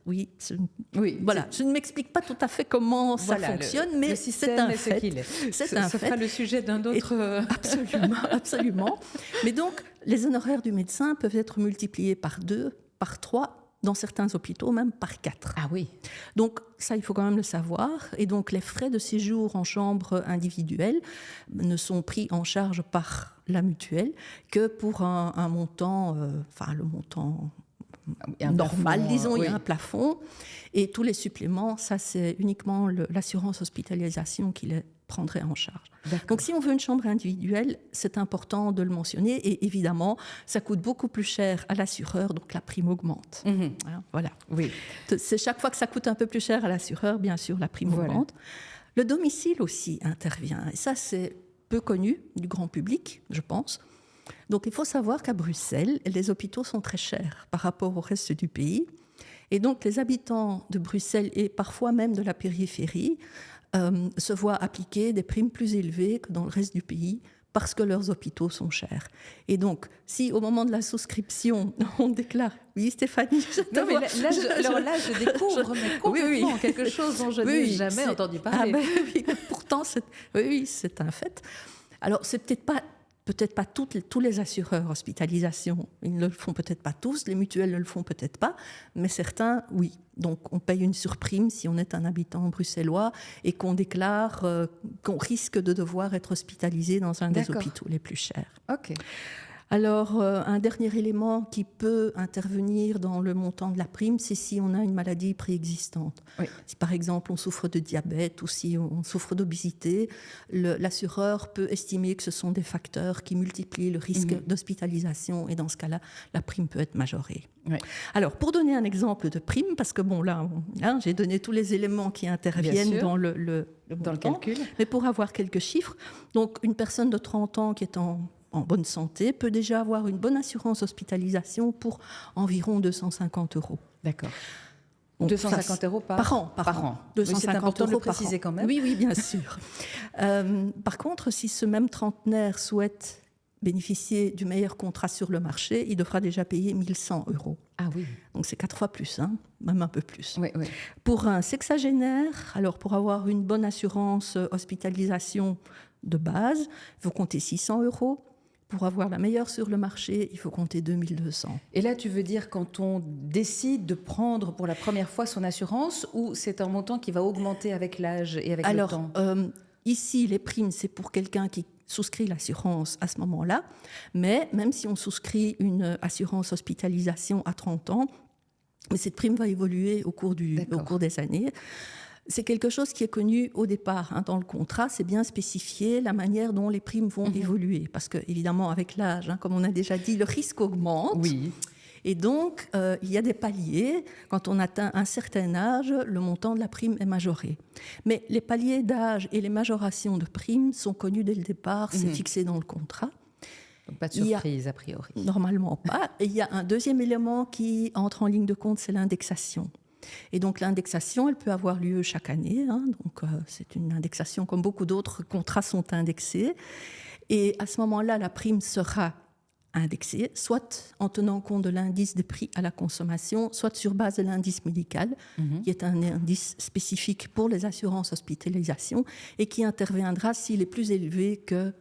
voilà. Je ne m'explique pas tout à fait comment ça fonctionne, mais c'est un fait. Ça fera le sujet d'un autre... Absolument. Mais donc, les honoraires du médecin peuvent être multipliés par 2, par 3, dans certains hôpitaux, même par 4. Ah oui. Donc, ça, il faut quand même le savoir. Et donc, les frais de séjour en chambre individuelle ne sont pris en charge par la mutuelle que pour un montant, le montant normal, disons, il y a un plafond. Et tous les suppléments, ça, c'est uniquement l'assurance hospitalisation qui les prendrait en charge. Donc, si on veut une chambre individuelle, c'est important de le mentionner. Et évidemment, ça coûte beaucoup plus cher à l'assureur, donc la prime augmente. Voilà. Oui. C'est chaque fois que ça coûte un peu plus cher à l'assureur, bien sûr, la prime augmente. Le domicile aussi intervient. Et ça, c'est peu connu du grand public, je pense. Donc, il faut savoir qu'à Bruxelles, les hôpitaux sont très chers par rapport au reste du pays. Et donc, les habitants de Bruxelles et parfois même de la périphérie se voient appliquer des primes plus élevées que dans le reste du pays parce que leurs hôpitaux sont chers. Et donc, si au moment de la souscription, on déclare... Oui, Stéphanie, là, je découvre complètement quelque chose dont je n'ai jamais entendu parler. Pourtant, c'est un fait. Alors, c'est peut-être pas tous les assureurs hospitalisation, ils ne le font peut-être pas tous, les mutuelles ne le font peut-être pas, mais certains, oui. Donc, on paye une surprime si on est un habitant bruxellois et qu'on déclare qu'on risque de devoir être hospitalisé dans un des hôpitaux les plus chers. OK. Alors, un dernier élément qui peut intervenir dans le montant de la prime, c'est si on a une maladie préexistante. Oui. Si par exemple on souffre de diabète ou si on souffre d'obésité, l'assureur peut estimer que ce sont des facteurs qui multiplient le risque d'hospitalisation et dans ce cas-là, la prime peut être majorée. Oui. Alors, pour donner un exemple de prime, parce que bon là, j'ai donné tous les éléments qui interviennent dans le calcul, mais pour avoir quelques chiffres, donc une personne de 30 ans qui est en bonne santé peut déjà avoir une bonne assurance hospitalisation pour environ 250 €. D'accord. Donc, 250 € par an. 250 c'est important de le par préciser an. quand même. Oui, bien sûr. Par contre, si ce même trentenaire souhaite bénéficier du meilleur contrat sur le marché, il devra déjà payer 1 100 €. Ah oui. Donc c'est 4 fois plus, même un peu plus. Oui. Pour un sexagénaire, alors pour avoir une bonne assurance hospitalisation de base, il faut compter 600 €. Pour avoir la meilleure sur le marché, il faut compter 2 200. Et là, tu veux dire quand on décide de prendre pour la première fois son assurance, ou c'est un montant qui va augmenter avec l'âge et avec le temps? Ici, les primes, c'est pour quelqu'un qui souscrit l'assurance à ce moment-là. Mais même si on souscrit une assurance hospitalisation à 30 ans, cette prime va évoluer au cours des années. C'est quelque chose qui est connu au départ. Dans le contrat, c'est bien spécifié la manière dont les primes vont évoluer. Parce que, évidemment, avec l'âge, comme on a déjà dit, le risque augmente. Oui. Et donc, il y a des paliers. Quand on atteint un certain âge, le montant de la prime est majoré. Mais les paliers d'âge et les majorations de primes sont connus dès le départ. C'est fixé dans le contrat. Donc, pas de surprise, a priori. Normalement pas. Et il y a un deuxième élément qui entre en ligne de compte, c'est l'indexation. Et donc l'indexation, elle peut avoir lieu chaque année. Donc c'est une indexation comme beaucoup d'autres contrats sont indexés. Et à ce moment-là, la prime sera indexée, soit en tenant compte de l'indice des prix à la consommation, soit sur base de l'indice médical, qui est un indice spécifique pour les assurances hospitalisation et qui interviendra s'il est plus élevé que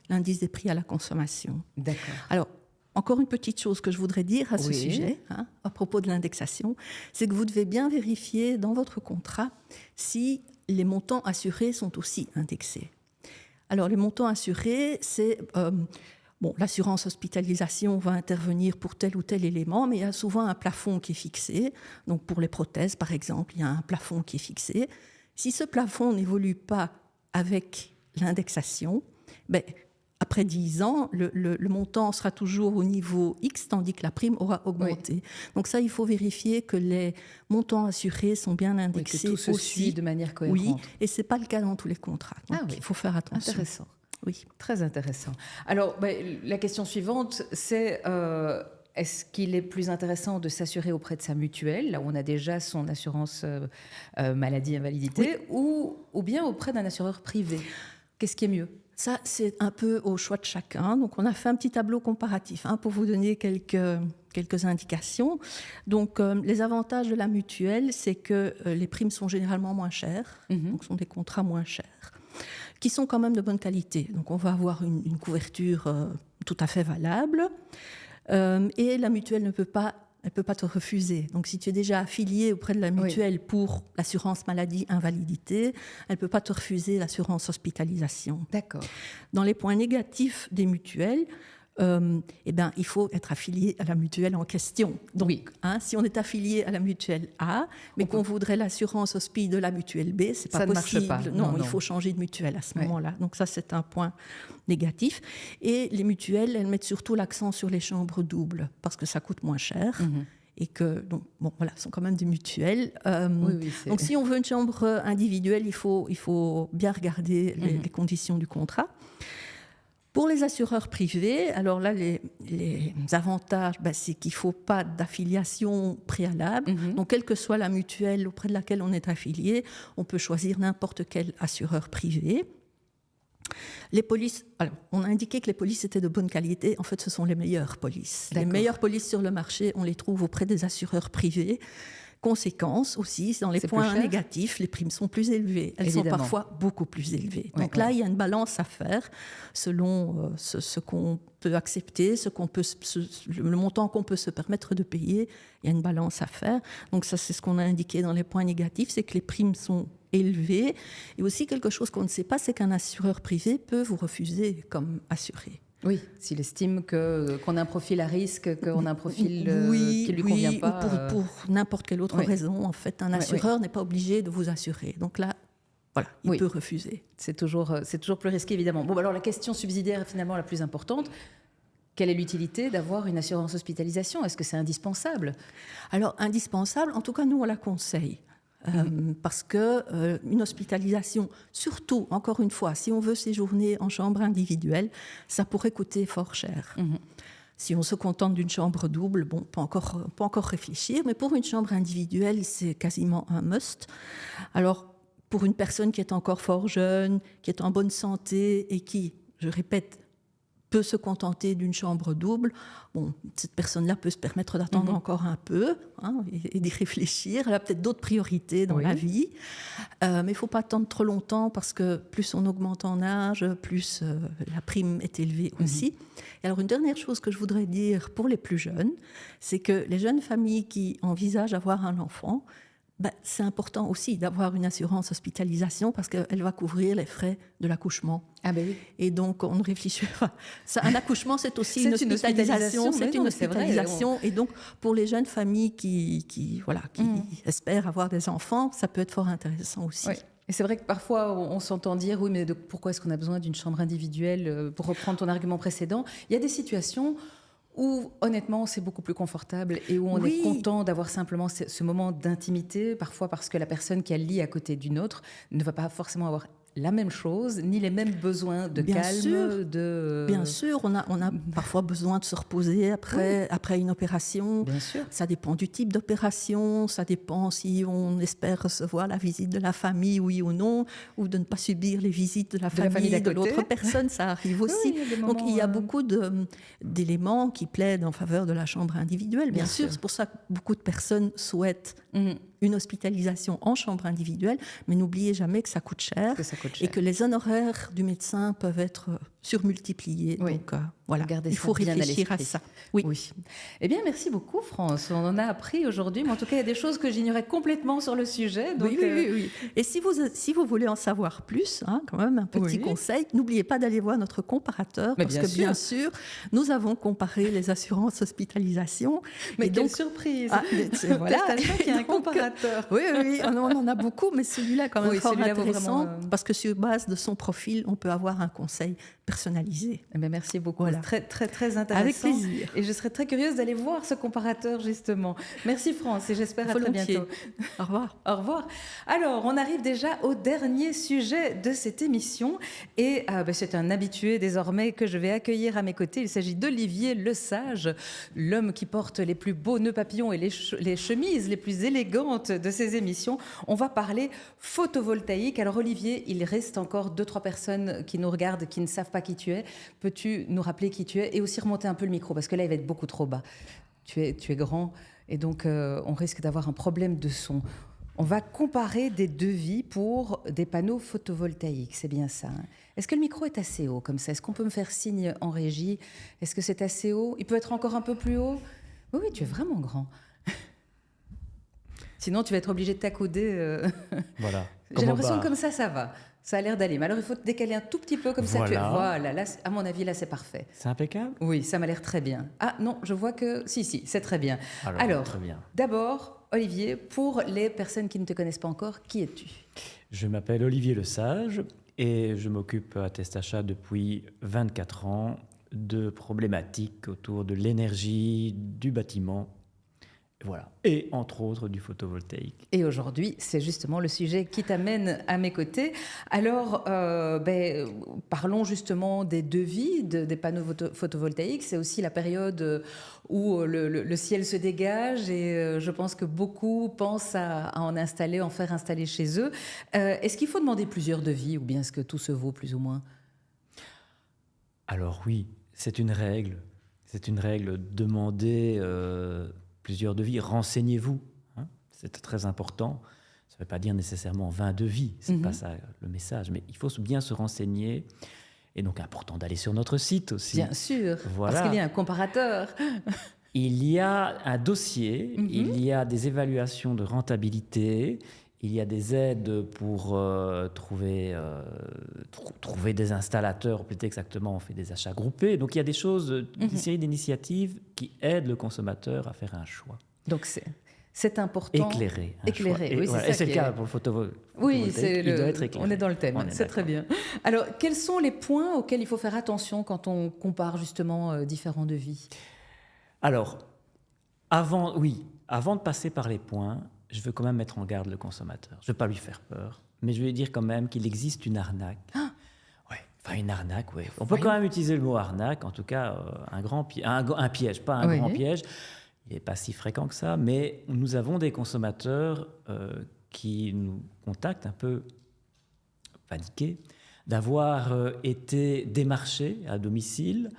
l'indice des prix à la consommation. D'accord. Alors, encore une petite chose que je voudrais dire à ce sujet, à propos de l'indexation, c'est que vous devez bien vérifier dans votre contrat si les montants assurés sont aussi indexés. Alors, les montants assurés, c'est... l'assurance hospitalisation va intervenir pour tel ou tel élément, mais il y a souvent un plafond qui est fixé. Donc, pour les prothèses, par exemple, il y a un plafond qui est fixé. Si ce plafond n'évolue pas avec l'indexation, après 10 ans, le montant sera toujours au niveau X, tandis que la prime aura augmenté. Oui. Donc ça, il faut vérifier que les montants assurés sont bien indexés. Que tout se suit de manière cohérente. Oui, et ce n'est pas le cas dans tous les contrats. Donc il faut faire attention. Intéressant. Oui. Très intéressant. Alors, la question suivante, c'est est-ce qu'il est plus intéressant de s'assurer auprès de sa mutuelle, là où on a déjà son assurance maladie, invalidité, ou bien auprès d'un assureur privé? Qu'est-ce qui est mieux? Ça, c'est un peu au choix de chacun. Donc, on a fait un petit tableau comparatif pour vous donner quelques indications. Donc, les avantages de la mutuelle, c'est que les primes sont généralement moins chères, donc ce sont des contrats moins chers, qui sont quand même de bonne qualité. Donc, on va avoir une couverture tout à fait valable. Et la mutuelle ne peut pas te refuser. Donc, si tu es déjà affilié auprès de la mutuelle pour l'assurance maladie invalidité, elle ne peut pas te refuser l'assurance hospitalisation. D'accord. Dans les points négatifs des mutuelles, il faut être affilié à la mutuelle en question. Donc, si on est affilié à la mutuelle A, mais qu'on voudrait l'assurance hospi de la mutuelle B, c'est pas possible. Ça ne marche pas. Non, il faut changer de mutuelle à ce moment-là. Donc ça, c'est un point négatif. Et les mutuelles, elles mettent surtout l'accent sur les chambres doubles, parce que ça coûte moins cher. Et que, ce sont quand même des mutuelles. Donc, si on veut une chambre individuelle, il faut bien regarder les conditions du contrat. Pour les assureurs privés, alors là, les avantages, c'est qu'il ne faut pas d'affiliation préalable. Donc, quelle que soit la mutuelle auprès de laquelle on est affilié, on peut choisir n'importe quel assureur privé. Les polices, alors, on a indiqué que les polices étaient de bonne qualité. En fait, ce sont les meilleures polices. Les meilleures polices sur le marché, on les trouve auprès des assureurs privés. Conséquence aussi, dans les points négatifs, les primes sont plus élevées. Elles sont parfois beaucoup plus élevées. Donc là, il y a une balance à faire selon ce qu'on peut accepter, le montant qu'on peut se permettre de payer. Il y a une balance à faire. Donc ça, c'est ce qu'on a indiqué dans les points négatifs, c'est que les primes sont élevées. Et aussi, quelque chose qu'on ne sait pas, c'est qu'un assureur privé peut vous refuser comme assuré. Oui, s'il estime qu'on a un profil à risque, qu'on a un profil qui ne lui convient pas. Ou pour n'importe quelle autre raison. En fait, un assureur n'est pas obligé de vous assurer. Donc là, voilà, il peut refuser. C'est toujours plus risqué, évidemment. Bon, alors la question subsidiaire est finalement la plus importante. Quelle est l'utilité d'avoir une assurance hospitalisation? Est-ce que c'est indispensable? Alors, indispensable, en tout cas, nous, on la conseille. Parce qu'une hospitalisation, surtout, encore une fois, si on veut séjourner en chambre individuelle, ça pourrait coûter fort cher. Si on se contente d'une chambre double, bon, pas encore réfléchir, mais pour une chambre individuelle, c'est quasiment un must. Alors, pour une personne qui est encore fort jeune, qui est en bonne santé et qui, je répète, peut se contenter d'une chambre double, bon, cette personne-là peut se permettre d'attendre encore un peu et d'y réfléchir. Elle a peut-être d'autres priorités dans la vie, mais il ne faut pas attendre trop longtemps parce que plus on augmente en âge, plus la prime est élevée aussi. Et alors, une dernière chose que je voudrais dire pour les plus jeunes, c'est que les jeunes familles qui envisagent d'avoir un enfant, c'est important aussi d'avoir une assurance hospitalisation parce qu'elle va couvrir les frais de l'accouchement. Ah ben oui. Et donc, on ne réfléchit pas. Un accouchement, c'est aussi une hospitalisation. C'est une hospitalisation. Et donc, pour les jeunes familles qui espèrent avoir des enfants, ça peut être fort intéressant aussi. Oui. Et c'est vrai que parfois, on s'entend dire, oui, mais pourquoi est-ce qu'on a besoin d'une chambre individuelle? Pour reprendre ton argument précédent, il y a des situations où, honnêtement, c'est beaucoup plus confortable et où on est content d'avoir simplement ce moment d'intimité, parfois parce que la personne qui a le lit à côté d'une autre ne va pas forcément avoir la même chose, ni les mêmes besoins de calme. Bien sûr, on a parfois besoin de se reposer après une opération. Bien sûr. Ça dépend du type d'opération, ça dépend si on espère recevoir la visite de la famille, oui ou non, ou de ne pas subir les visites de la famille de l'autre personne, ça arrive aussi. Donc il y a beaucoup d'éléments qui plaident en faveur de la chambre individuelle, bien sûr. C'est pour ça que beaucoup de personnes souhaitent une hospitalisation en chambre individuelle, mais n'oubliez jamais que ça coûte cher, et que les honoraires du médecin peuvent être surmultipliés. Donc voilà, il faut réfléchir à ça. Oui. Eh bien, merci beaucoup, France. On en a appris aujourd'hui, mais en tout cas, il y a des choses que j'ignorais complètement sur le sujet. Donc, oui. Et si vous voulez en savoir plus, quand même, un petit conseil, n'oubliez pas d'aller voir notre comparateur, parce que bien sûr, nous avons comparé les assurances hospitalisation. Mais quelle surprise! Voilà, il y a un comparateur. Oui, on en a beaucoup, mais celui-là est quand même fort intéressant, parce que sur base de son profil, on peut avoir un conseil personnalisé. Merci beaucoup. Voilà. Très, très, très intéressant. Avec plaisir. Et je serais très curieuse d'aller voir ce comparateur, justement. Merci, France, et j'espère à très bientôt. Au revoir. Au revoir. Alors, on arrive déjà au dernier sujet de cette émission. Et c'est un habitué désormais que je vais accueillir à mes côtés. Il s'agit d'Olivier Lesage, l'homme qui porte les plus beaux nœuds papillons et les chemises les plus élégantes de ces émissions. On va parler photovoltaïque. Alors, Olivier, il reste encore 2-3 personnes qui nous regardent, qui ne savent pas qui tu es. Peux-tu nous rappeler qui tu es et aussi remonter un peu le micro parce que là, il va être beaucoup trop bas. Tu es grand et donc on risque d'avoir un problème de son. On va comparer des devis pour des panneaux photovoltaïques, c'est bien ça. Est-ce que le micro est assez haut comme ça? Est-ce qu'on peut me faire signe en régie? Est-ce que c'est assez haut? Il peut être encore un peu plus haut? Oui, tu es vraiment grand. Sinon, tu vas être obligé de t'accouder. Voilà. J'ai l'impression que comme ça va. Ça a l'air d'aller. Mais alors, il faut te décaler un tout petit peu comme ça. Voilà, là, à mon avis, là, c'est parfait. C'est impeccable? Oui, ça m'a l'air très bien. Ah non, je vois que... Si, c'est très bien. Alors très bien. D'abord, Olivier, pour les personnes qui ne te connaissent pas encore, qui es-tu? Je m'appelle Olivier Lesage et je m'occupe à Testachat depuis 24 ans de problématiques autour de l'énergie, du bâtiment. Voilà. Et entre autres du photovoltaïque. Et aujourd'hui, c'est justement le sujet qui t'amène à mes côtés. Alors, parlons justement des devis des panneaux photovoltaïques. C'est aussi la période où le ciel se dégage et je pense que beaucoup pensent à en faire installer chez eux. Est-ce qu'il faut demander plusieurs devis ou bien est-ce que tout se vaut plus ou moins? Alors oui, c'est une règle. C'est une règle. Demander... plusieurs devis, renseignez-vous, c'est très important. Ça ne veut pas dire nécessairement 20 devis, c'est pas ça le message, mais il faut bien se renseigner. Et donc, important d'aller sur notre site aussi. Bien sûr, voilà. Parce qu'il y a un comparateur. Il y a un dossier, il y a des évaluations de rentabilité, Il y a des aides pour trouver des installateurs, ou plus exactement, on fait des achats groupés. Donc il y a des choses, une série d'initiatives qui aident le consommateur à faire un choix. Donc c'est important. Éclairé. Éclairé, oui, voilà. Et c'est le cas pour le photovoltaïque. Oui, Il doit être éclairé. on est dans le thème, c'est très bien. Alors, quels sont les points auxquels il faut faire attention quand on compare justement différents devis? Alors, avant de passer par les points, je veux quand même mettre en garde le consommateur. Je ne veux pas lui faire peur, mais je vais lui dire quand même qu'il existe une arnaque. Une arnaque, oui. On peut quand même utiliser le mot arnaque, en tout cas un piège, pas un grand piège. Il n'est pas si fréquent que ça, mais nous avons des consommateurs qui nous contactent un peu paniqués d'avoir été démarchés à domicile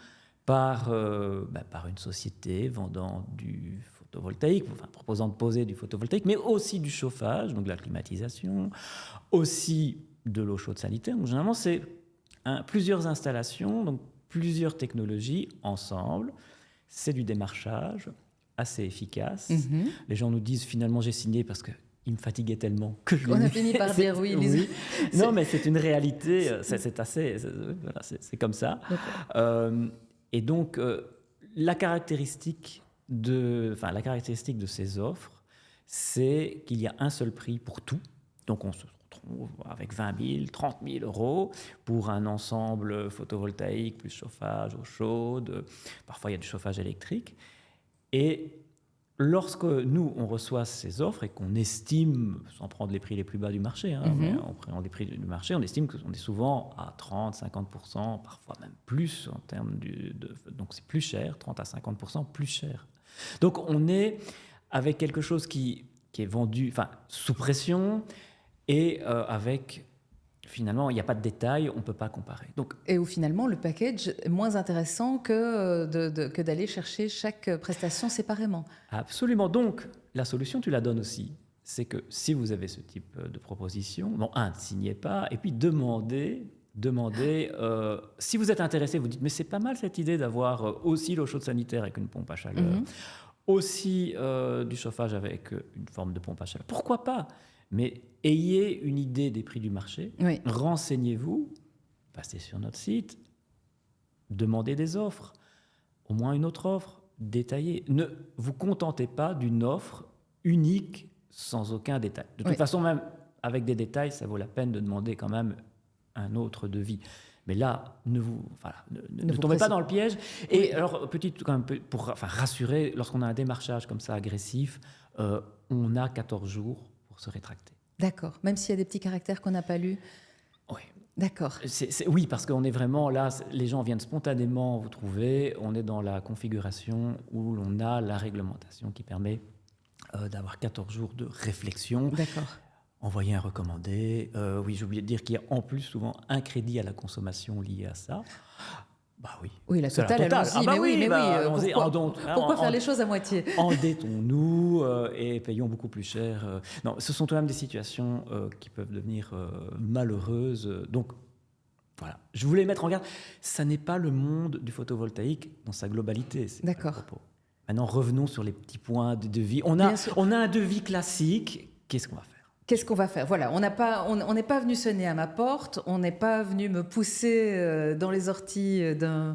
par une société vendant du photovoltaïque, proposant de poser du photovoltaïque, mais aussi du chauffage, donc de la climatisation, aussi de l'eau chaude sanitaire. Donc, généralement, c'est plusieurs installations, donc plusieurs technologies ensemble. C'est du démarchage assez efficace. Les gens nous disent finalement j'ai signé parce qu'il me fatiguait tellement que je l'ai mis. On a fini par dire oui. Non, mais c'est une réalité, c'est comme ça. Et donc, la caractéristique de ces offres, c'est qu'il y a un seul prix pour tout. Donc, on se retrouve avec 20 000, 30 000 euros pour un ensemble photovoltaïque, plus chauffage, eau chaude. Parfois, il y a du chauffage électrique. Et lorsque nous, on reçoit ces offres et qu'on estime, sans prendre les prix les plus bas du marché, mais en prenant les prix du marché, on estime qu'on est souvent à 30, 50%, parfois même plus en termes donc c'est plus cher, 30 à 50% plus cher. Donc on est avec quelque chose qui est vendu sous pression et avec... Finalement, il n'y a pas de détails, on ne peut pas comparer. Et où finalement, le package est moins intéressant que d'aller chercher chaque prestation séparément. Absolument. Donc, la solution, tu la donnes aussi. C'est que si vous avez ce type de proposition, ne signez pas, et puis demandez si vous êtes intéressé, vous dites, mais c'est pas mal cette idée d'avoir aussi l'eau chaude sanitaire avec une pompe à chaleur, aussi du chauffage avec une forme de pompe à chaleur. Pourquoi pas ? Mais ayez une idée des prix du marché, renseignez-vous, passez sur notre site, demandez des offres, au moins une autre offre, détaillée. Ne vous contentez pas d'une offre unique sans aucun détail. De toute façon, même avec des détails, ça vaut la peine de demander quand même un autre devis. Mais là, ne tombez pas dans le piège. Et alors, pour rassurer, lorsqu'on a un démarchage comme ça agressif, on a 14 jours se rétracter. D'accord, même s'il y a des petits caractères qu'on n'a pas lus. Oui. D'accord. Oui, parce qu'on est vraiment là, les gens viennent spontanément vous trouver, on est dans la configuration où l'on a la réglementation qui permet d'avoir 14 jours de réflexion. D'accord. Envoyer un recommandé. Oui, j'ai oublié de dire qu'il y a en plus souvent un crédit à la consommation lié à ça. Bah oui. Oui, la totale, allons-y. Pourquoi faire les choses à moitié ? Endettons-nous et payons beaucoup plus cher. Non, ce sont tout de même des situations qui peuvent devenir malheureuses. Donc, voilà. Je voulais mettre en garde, ça n'est pas le monde du photovoltaïque dans sa globalité. D'accord. Maintenant, revenons sur les petits points de devis. On a un devis classique. Qu'est-ce qu'on va faire ? Qu'est-ce qu'on va faire ? Voilà, on n'est pas venu sonner à ma porte, on n'est pas venu me pousser dans les orties d'un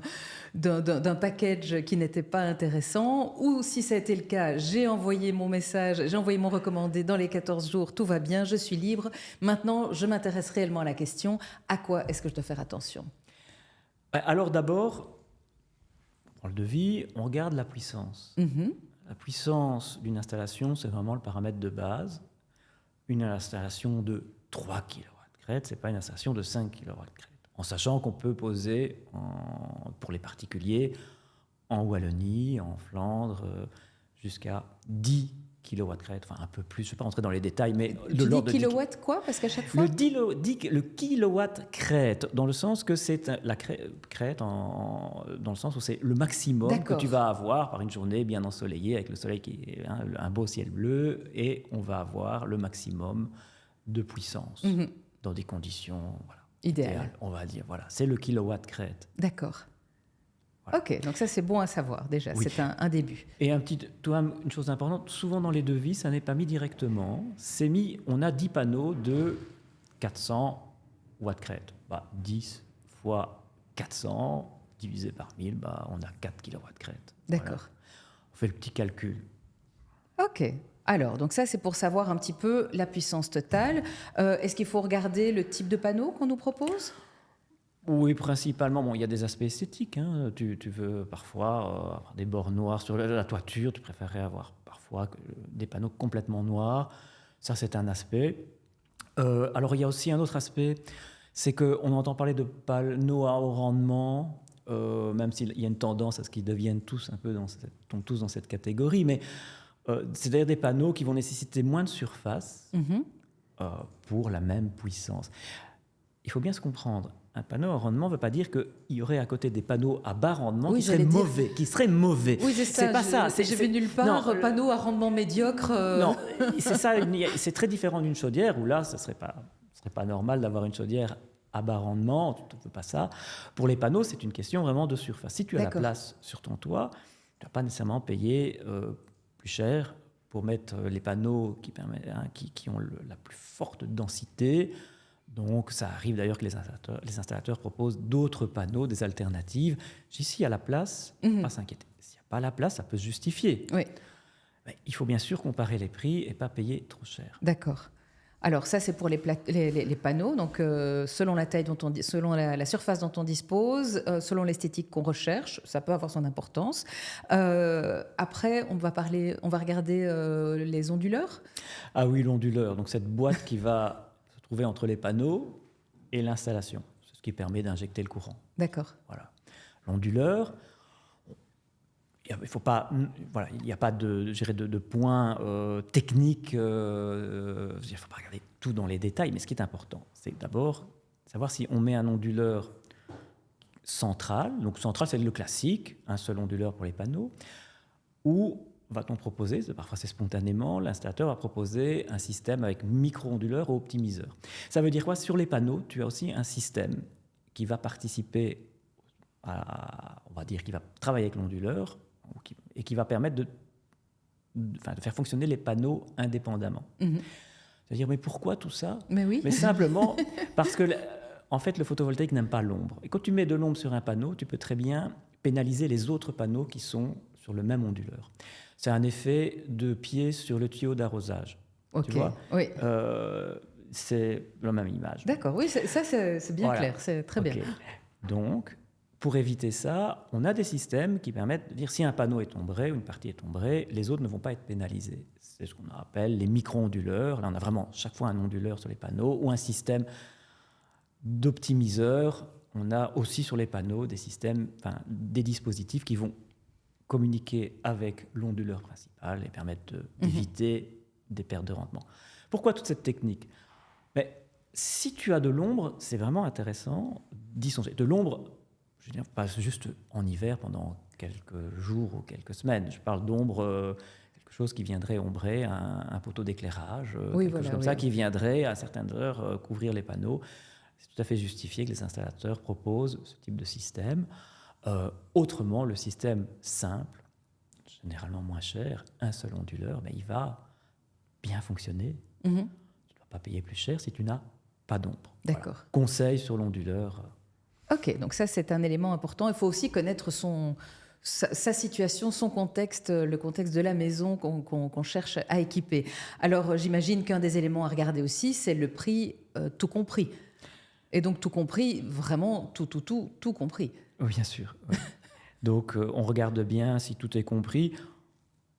package qui n'était pas intéressant, ou si ça a été le cas, j'ai envoyé mon message, j'ai envoyé mon recommandé dans les 14 jours, tout va bien, je suis libre. Maintenant, je m'intéresse réellement à la question, à quoi est-ce que je dois faire attention ? Alors d'abord, on prend le devis, on regarde la puissance. La puissance d'une installation, c'est vraiment le paramètre de base. Une installation de 3 kW crête, ce n'est pas une installation de 5 kW crête. En sachant qu'on peut poser, pour les particuliers, en Wallonie, en Flandre, jusqu'à 10 kW crête, un peu plus, je ne vais pas rentrer dans les détails, mais de l'ordre de 10 kW quoi ? Parce qu'à chaque fois... Le kilowatt crête, dans le sens que c'est la crête, dans le sens où c'est le maximum que tu vas avoir par une journée bien ensoleillée, avec le soleil qui est un beau ciel bleu, et on va avoir le maximum de puissance dans des conditions idéales. On va dire, c'est le kilowatt crête. D'accord. Voilà. Ok, donc ça c'est bon à savoir déjà, Oui. c'est un début. Et une chose importante, souvent dans les devis, ça n'est pas mis directement. C'est mis, on a 10 panneaux de 400 watts crête. 10 fois 400 divisé par 1000, on a 4 kilowatts crête. D'accord. Voilà. On fait le petit calcul. Ok. Alors, donc ça c'est pour savoir un petit peu la puissance totale. Est-ce qu'il faut regarder le type de panneau qu'on nous propose ? Oui, principalement. Il y a des aspects esthétiques. Hein. Tu veux parfois avoir des bords noirs sur la toiture. Tu préférerais avoir parfois des panneaux complètement noirs. Ça, c'est un aspect. Alors, il y a aussi un autre aspect. C'est qu'on entend parler de panneaux à haut rendement, même s'il y a une tendance à ce qu'ils deviennent tous un peu tombent tous dans cette catégorie. Mais c'est d'ailleurs des panneaux qui vont nécessiter moins de surface pour la même puissance. Il faut bien se comprendre. Un panneau à rendement ne veut pas dire qu'il y aurait à côté des panneaux à bas rendement qui seraient mauvais. Oui, c'est pas ça. J'ai vu nulle part panneau à rendement médiocre. Non, c'est ça. C'est très différent d'une chaudière où là, ce serait pas normal d'avoir une chaudière à bas rendement. Tu ne veux pas ça. Pour les panneaux, c'est une question vraiment de surface. Si tu as la place sur ton toit, tu ne vas pas nécessairement payer plus cher pour mettre les panneaux qui ont la plus forte densité. Donc, ça arrive d'ailleurs que les installateurs proposent d'autres panneaux, des alternatives. S'il y a la place, pas s'inquiéter. S'il n'y a pas la place, ça peut se justifier. Oui. Mais il faut bien sûr comparer les prix et pas payer trop cher. D'accord. Alors ça, c'est pour les panneaux. Donc, selon la taille selon la surface dont on dispose, selon l'esthétique qu'on recherche, ça peut avoir son importance. Après, on va regarder les onduleurs. Ah oui, l'onduleur. Donc cette boîte qui va se trouver entre les panneaux et l'installation. C'est ce qui permet d'injecter le courant. D'accord. Voilà. L'onduleur, il n'y a pas de points techniques. Il ne faut pas regarder tout dans les détails, mais ce qui est important, c'est d'abord savoir si on met un onduleur central. Donc central, c'est le classique, un seul onduleur pour les panneaux, ou va-t-on proposer, parfois c'est spontanément, l'installateur va proposer un système avec micro-onduleur ou optimiseur. Ça veut dire quoi ? Sur les panneaux, tu as aussi un système qui va participer on va dire, qui va travailler avec l'onduleur et qui va permettre de faire fonctionner les panneaux indépendamment. C'est-à-dire, mais pourquoi tout ça ? Mais oui. Mais simplement parce que, en fait, le photovoltaïque n'aime pas l'ombre. Et quand tu mets de l'ombre sur un panneau, tu peux très bien pénaliser les autres panneaux qui sont sur le même onduleur. C'est un effet de pied sur le tuyau d'arrosage. Ok. Tu vois ? Oui. C'est la même image. D'accord. Oui, ça c'est bien clair. C'est très bien. Donc, pour éviter ça, on a des systèmes qui permettent de dire si un panneau est ombré ou une partie est ombrée, les autres ne vont pas être pénalisés. C'est ce qu'on appelle les micro-onduleurs. Là, on a vraiment chaque fois un onduleur sur les panneaux ou un système d'optimiseur. On a aussi sur les panneaux des dispositifs qui vont communiquer avec l'onduleur principal et permettre d'éviter des pertes de rendement. Pourquoi toute cette technique ? Mais si tu as de l'ombre, c'est vraiment intéressant d'y songer. De l'ombre, je veux dire, pas juste en hiver pendant quelques jours ou quelques semaines. Je parle d'ombre, quelque chose qui viendrait ombrer un poteau d'éclairage, ça, qui viendrait à certaines heures couvrir les panneaux. C'est tout à fait justifié que les installateurs proposent ce type de système. Autrement, le système simple, généralement moins cher, un seul onduleur, il va bien fonctionner. Tu ne dois pas payer plus cher si tu n'as pas d'ombre. D'accord. Voilà. Conseil sur l'onduleur. Ok, donc ça c'est un élément important. Il faut aussi connaître sa situation, son contexte, le contexte de la maison qu'on cherche à équiper. Alors j'imagine qu'un des éléments à regarder aussi, c'est le prix tout compris. Et donc tout compris, vraiment tout compris. Oui, bien sûr. Oui. Donc on regarde bien si tout est compris.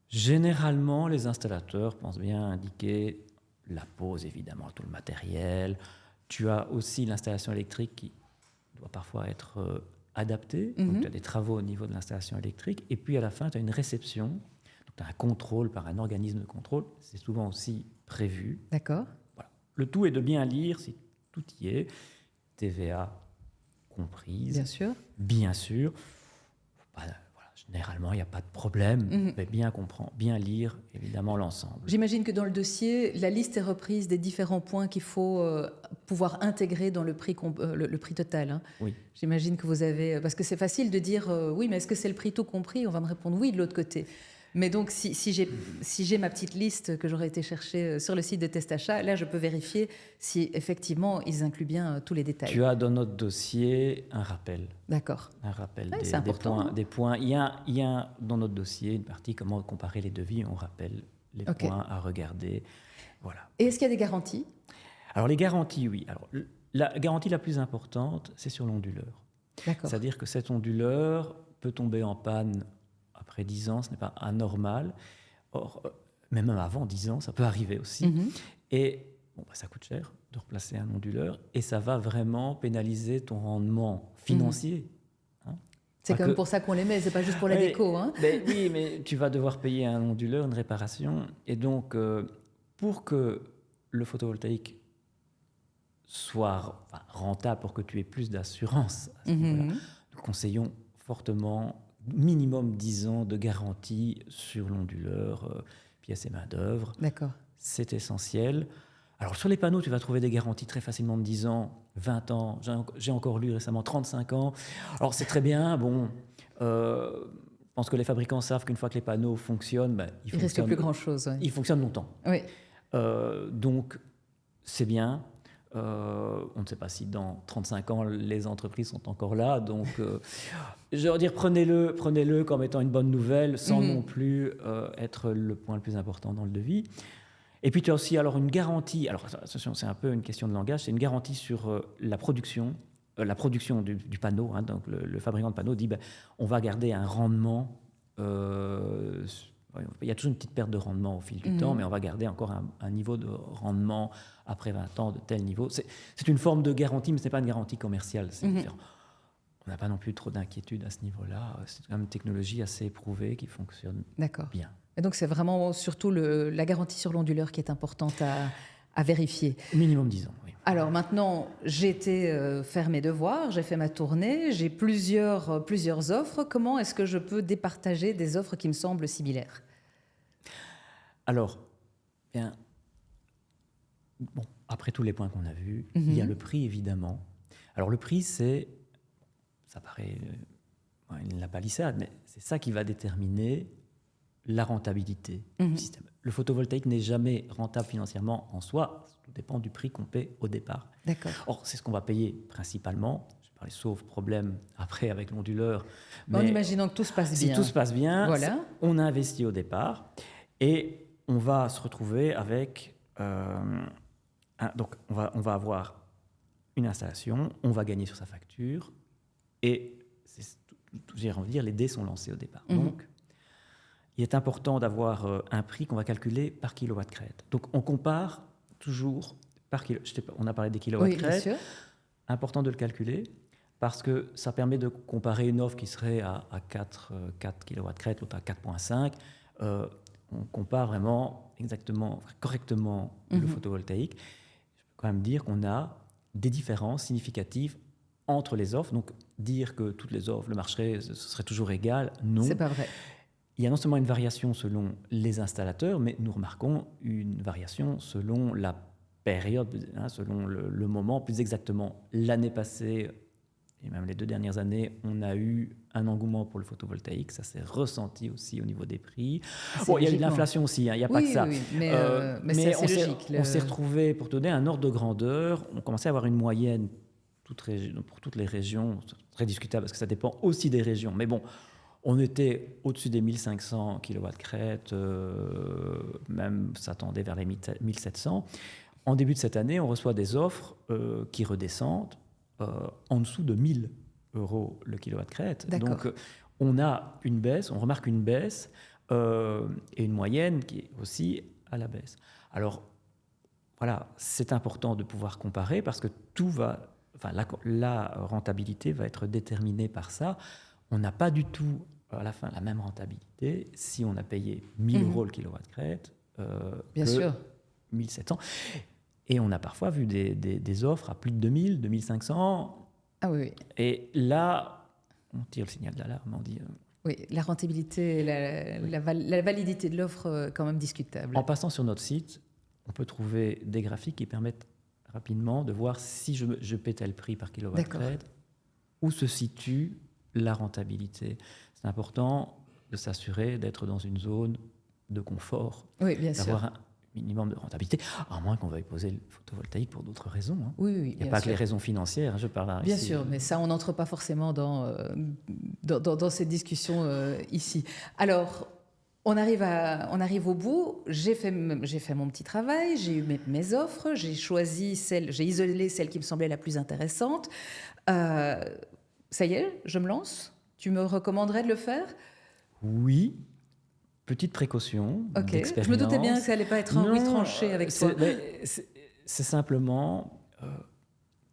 Généralement, les installateurs pensent bien indiquer la pose, évidemment, tout le matériel. Tu as aussi l'installation électrique qui doit parfois être adaptée. Donc, tu as des travaux au niveau de l'installation électrique. Et puis, à la fin, tu as une réception. Donc, tu as un contrôle par un organisme de contrôle. C'est souvent aussi prévu. D'accord. Voilà. Le tout est de bien lire si tout y est. TVA comprise. Bien sûr. Bien sûr. Je Généralement, il n'y a pas de problème, mais bien lire évidemment l'ensemble. J'imagine que dans le dossier, la liste est reprise des différents points qu'il faut pouvoir intégrer dans le prix, le prix total. Hein. Oui. J'imagine que vous avez... Parce que c'est facile de dire oui, mais est-ce que c'est le prix tout compris? On va me répondre oui de l'autre côté. Mais donc, si j'ai ma petite liste que j'aurais été chercher sur le site de Test Achat, là, je peux vérifier si effectivement ils incluent bien tous les détails. Tu as dans notre dossier un rappel. D'accord. Un rappel Ouais, des points. Il y a dans notre dossier une partie comment comparer les devis. On rappelle les points à regarder. Voilà. Et est-ce qu'il y a des garanties? Alors, les garanties, oui. Alors, la garantie la plus importante, c'est sur l'onduleur. D'accord. C'est-à-dire que cet onduleur peut tomber en panne après 10 ans, ce n'est pas anormal. Or, même avant 10 ans, ça peut arriver aussi. Et ça coûte cher de replacer un onduleur et ça va vraiment pénaliser ton rendement financier. Hein. C'est quand même pour ça qu'on les met, c'est pas juste pour la déco. Hein. Oui, mais tu vas devoir payer un onduleur, une réparation. Et donc, pour que le photovoltaïque soit rentable, pour que tu aies plus d'assurance à ce niveau-là, nous conseillons fortement minimum 10 ans de garantie sur l'onduleur, pièces et main-d'œuvre. D'accord. C'est essentiel. Alors, sur les panneaux, tu vas trouver des garanties très facilement de 10 ans, 20 ans. J'ai encore lu récemment 35 ans. Alors, c'est très bien. Bon, je pense que les fabricants savent qu'une fois que les panneaux fonctionnent, il ne reste plus grand-chose. Ouais. Ils fonctionnent longtemps. Oui. Donc, c'est bien. On ne sait pas si dans 35 ans, les entreprises sont encore là. Donc, je veux dire, prenez-le comme étant une bonne nouvelle, sans non plus être le point le plus important dans le devis. Et puis, tu as aussi alors une garantie. Alors, attention, c'est un peu une question de langage. C'est une garantie sur la production du panneau. Hein, donc, le fabricant de panneau dit on va garder un rendement. Il y a toujours une petite perte de rendement au fil du temps, mais on va garder encore un niveau de rendement après 20 ans de tel niveau. C'est une forme de garantie, mais ce n'est pas une garantie commerciale. On n'a pas non plus trop d'inquiétude à ce niveau-là. C'est quand même une technologie assez éprouvée qui fonctionne bien. Et donc, c'est vraiment surtout la garantie sur l'onduleur qui est importante à vérifier. Minimum 10 ans, oui. Alors maintenant, j'ai été faire mes devoirs, j'ai fait ma tournée, j'ai plusieurs offres. Comment est-ce que je peux départager des offres qui me semblent similaires? Alors, après tous les points qu'on a vus, il y a le prix, évidemment. Alors, le prix, ça paraît la palissade, mais c'est ça qui va déterminer la rentabilité du système. Le photovoltaïque n'est jamais rentable financièrement en soi, tout dépend du prix qu'on paie au départ. D'accord. Or, c'est ce qu'on va payer principalement, je parlais sauf problème après avec l'onduleur. En imaginant que tout se passe bien. Si tout se passe bien, voilà. On investit au départ et on va se retrouver avec... donc, on va avoir une installation, on va gagner sur sa facture et, on va dire, les dés sont lancés au départ. Donc, il est important d'avoir un prix qu'on va calculer par kilowatt-crête. Donc, on compare toujours par kilowatt. On a parlé des kilowatts-crête. Oui, bien sûr. Important de le calculer parce que ça permet de comparer une offre qui serait à 4 kilowatts-crête, l'autre à 4,5. On compare vraiment correctement le photovoltaïque. Je peux quand même dire qu'on a des différences significatives entre les offres. Donc, dire que toutes les offres, le marché, ce serait toujours égal, non. C'est pas vrai. Il y a non seulement une variation selon les installateurs, mais nous remarquons une variation selon la période, selon le moment. Plus exactement, l'année passée, et même les 2 dernières années, on a eu un engouement pour le photovoltaïque. Ça s'est ressenti aussi au niveau des prix. Il y a eu de l'inflation aussi, il n'y a pas que ça. Oui, mais c'est logique. On s'est retrouvé, pour te donner un ordre de grandeur, on commençait à avoir une moyenne pour toutes les régions. C'est très discutable parce que ça dépend aussi des régions. Mais bon, on était au-dessus des 1500 kW-crête, même s'attendait vers les 1700. En début de cette année, on reçoit des offres qui redescendent en dessous de 1000 € le kW-crête. Donc, on remarque une baisse et une moyenne qui est aussi à la baisse. Alors, voilà, c'est important de pouvoir comparer parce que la rentabilité va être déterminée par ça. On n'a pas du tout à la fin la même rentabilité si on a payé 1000 € le kilowatt-crête Bien que sûr. 1700. Et on a parfois vu des offres à plus de 2000, 2500. Ah oui. Et là, on tire le signal d'alarme, on dit Oui, la rentabilité, la validité de l'offre, quand même discutable. En passant sur notre site, on peut trouver des graphiques qui permettent rapidement de voir si je paie tel prix par kilowattheure, où se situe la rentabilité. C'est important de s'assurer d'être dans une zone de confort, oui, bien sûr. d'avoir un minimum de rentabilité, à moins qu'on veuille poser le photovoltaïque pour d'autres raisons. Hein. Oui, il n'y a pas que les raisons financières, hein, je parle là. Bien ici. sûr, mais ça, on n'entre pas forcément dans cette discussion ici. Alors, on arrive au bout. J'ai fait mon petit travail, j'ai eu mes offres, j'ai isolé celle qui me semblait la plus intéressante. Ça y est, je me lance. Tu me recommanderais de le faire? Oui. Petite précaution, d'expérience. Je me doutais bien que ça n'allait pas être un oui tranché avec toi. C'est simplement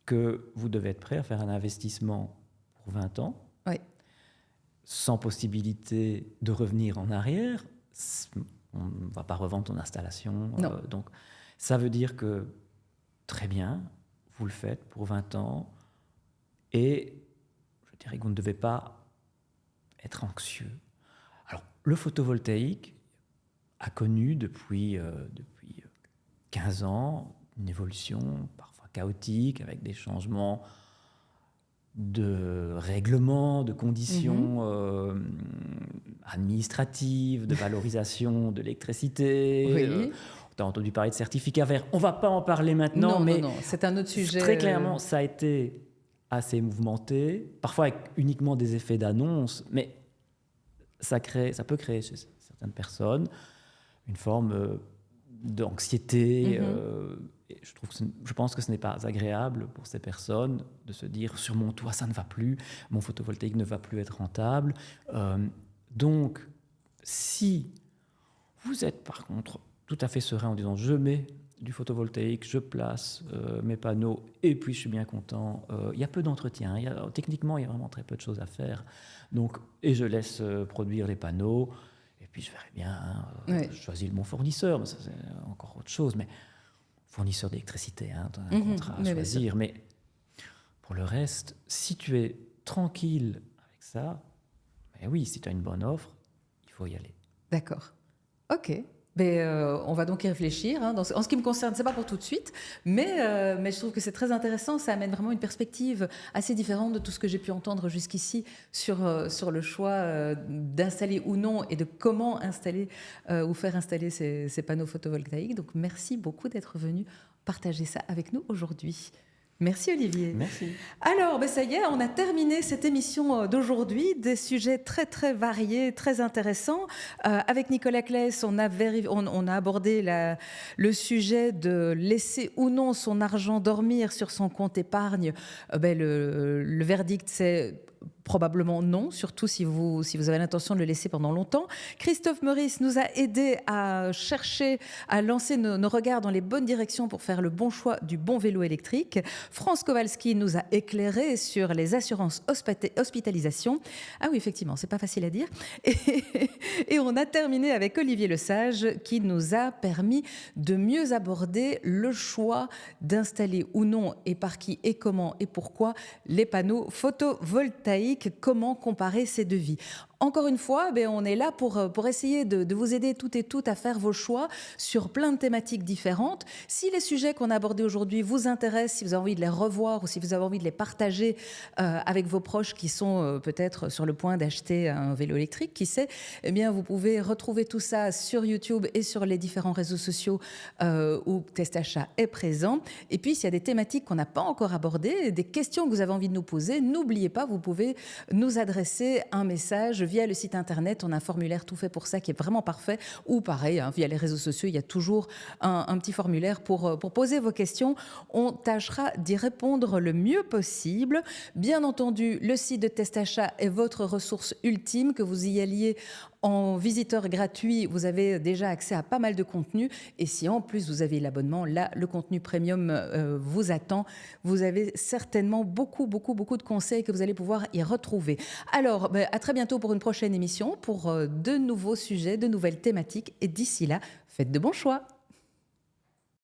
que vous devez être prêt à faire un investissement pour 20 ans, oui. Sans possibilité de revenir en arrière. On ne va pas revendre ton installation. Donc, ça veut dire que, très bien, vous le faites pour 20 ans et je dirais que vous ne devez pas être anxieux. Alors, le photovoltaïque a connu depuis 15 ans une évolution parfois chaotique avec des changements de règlements, de conditions administratives, de valorisation de l'électricité. Oui. Tu as entendu parler de certificats verts. On ne va pas en parler maintenant, mais non, c'est un autre sujet. Très clairement, ça a été assez mouvementé, parfois avec uniquement des effets d'annonce, mais ça peut créer chez certaines personnes une forme d'anxiété. Et je pense que ce n'est pas agréable pour ces personnes de se dire sur mon toit ça ne va plus, mon photovoltaïque ne va plus être rentable. Donc, si vous êtes par contre tout à fait serein en disant je mets du photovoltaïque, je place mes panneaux et puis je suis bien content. Il y a peu d'entretien. Techniquement, il y a vraiment très peu de choses à faire. Donc, et je laisse produire les panneaux. Et puis je verrai bien. Je choisis mon fournisseur, mais ça c'est encore autre chose. Mais fournisseur d'électricité, tu as un contrat à choisir. Mais pour le reste, si tu es tranquille avec ça, mais oui, si tu as une bonne offre, il faut y aller. D'accord. Ok. Mais on va donc y réfléchir. En ce qui me concerne, c'est pas pour tout de suite, mais je trouve que c'est très intéressant. Ça amène vraiment une perspective assez différente de tout ce que j'ai pu entendre jusqu'ici sur le choix d'installer ou non et de comment installer ou faire installer ces panneaux photovoltaïques. Donc merci beaucoup d'être venu partager ça avec nous aujourd'hui. Merci Olivier. Merci. Alors, ça y est, on a terminé cette émission d'aujourd'hui. Des sujets très très variés, très intéressants. Avec Nicolas Claes, on a abordé le sujet de laisser ou non son argent dormir sur son compte épargne. Le verdict, c'est probablement non, surtout si vous avez l'intention de le laisser pendant longtemps. Christophe Meurice nous a aidés à chercher, à lancer nos regards dans les bonnes directions pour faire le bon choix du bon vélo électrique. France Kowalski nous a éclairés sur les assurances hospitalisation. Ah oui, effectivement, c'est pas facile à dire. Et on a terminé avec Olivier Lesage qui nous a permis de mieux aborder le choix d'installer ou non et par qui et comment et pourquoi les panneaux photovoltaïques. Comment comparer ces devis. Encore une fois, on est là pour essayer de vous aider toutes et toutes à faire vos choix sur plein de thématiques différentes. Si les sujets qu'on a abordés aujourd'hui vous intéressent, si vous avez envie de les revoir ou si vous avez envie de les partager avec vos proches qui sont peut-être sur le point d'acheter un vélo électrique, qui sait, vous pouvez retrouver tout ça sur YouTube et sur les différents réseaux sociaux où Test Achat est présent. Et puis, s'il y a des thématiques qu'on n'a pas encore abordées, des questions que vous avez envie de nous poser, n'oubliez pas, vous pouvez nous adresser un message via le site internet. On a un formulaire tout fait pour ça qui est vraiment parfait. Ou pareil, via les réseaux sociaux, il y a toujours un petit formulaire pour poser vos questions. On tâchera d'y répondre le mieux possible. Bien entendu, le site de Test Achat est votre ressource ultime. Que vous y alliez en visiteur gratuit, vous avez déjà accès à pas mal de contenu. Et si en plus vous avez l'abonnement, là, le contenu premium vous attend. Vous avez certainement beaucoup de conseils que vous allez pouvoir y retrouver. Alors, à très bientôt pour une prochaine émission, pour de nouveaux sujets, de nouvelles thématiques. Et d'ici là, faites de bons choix.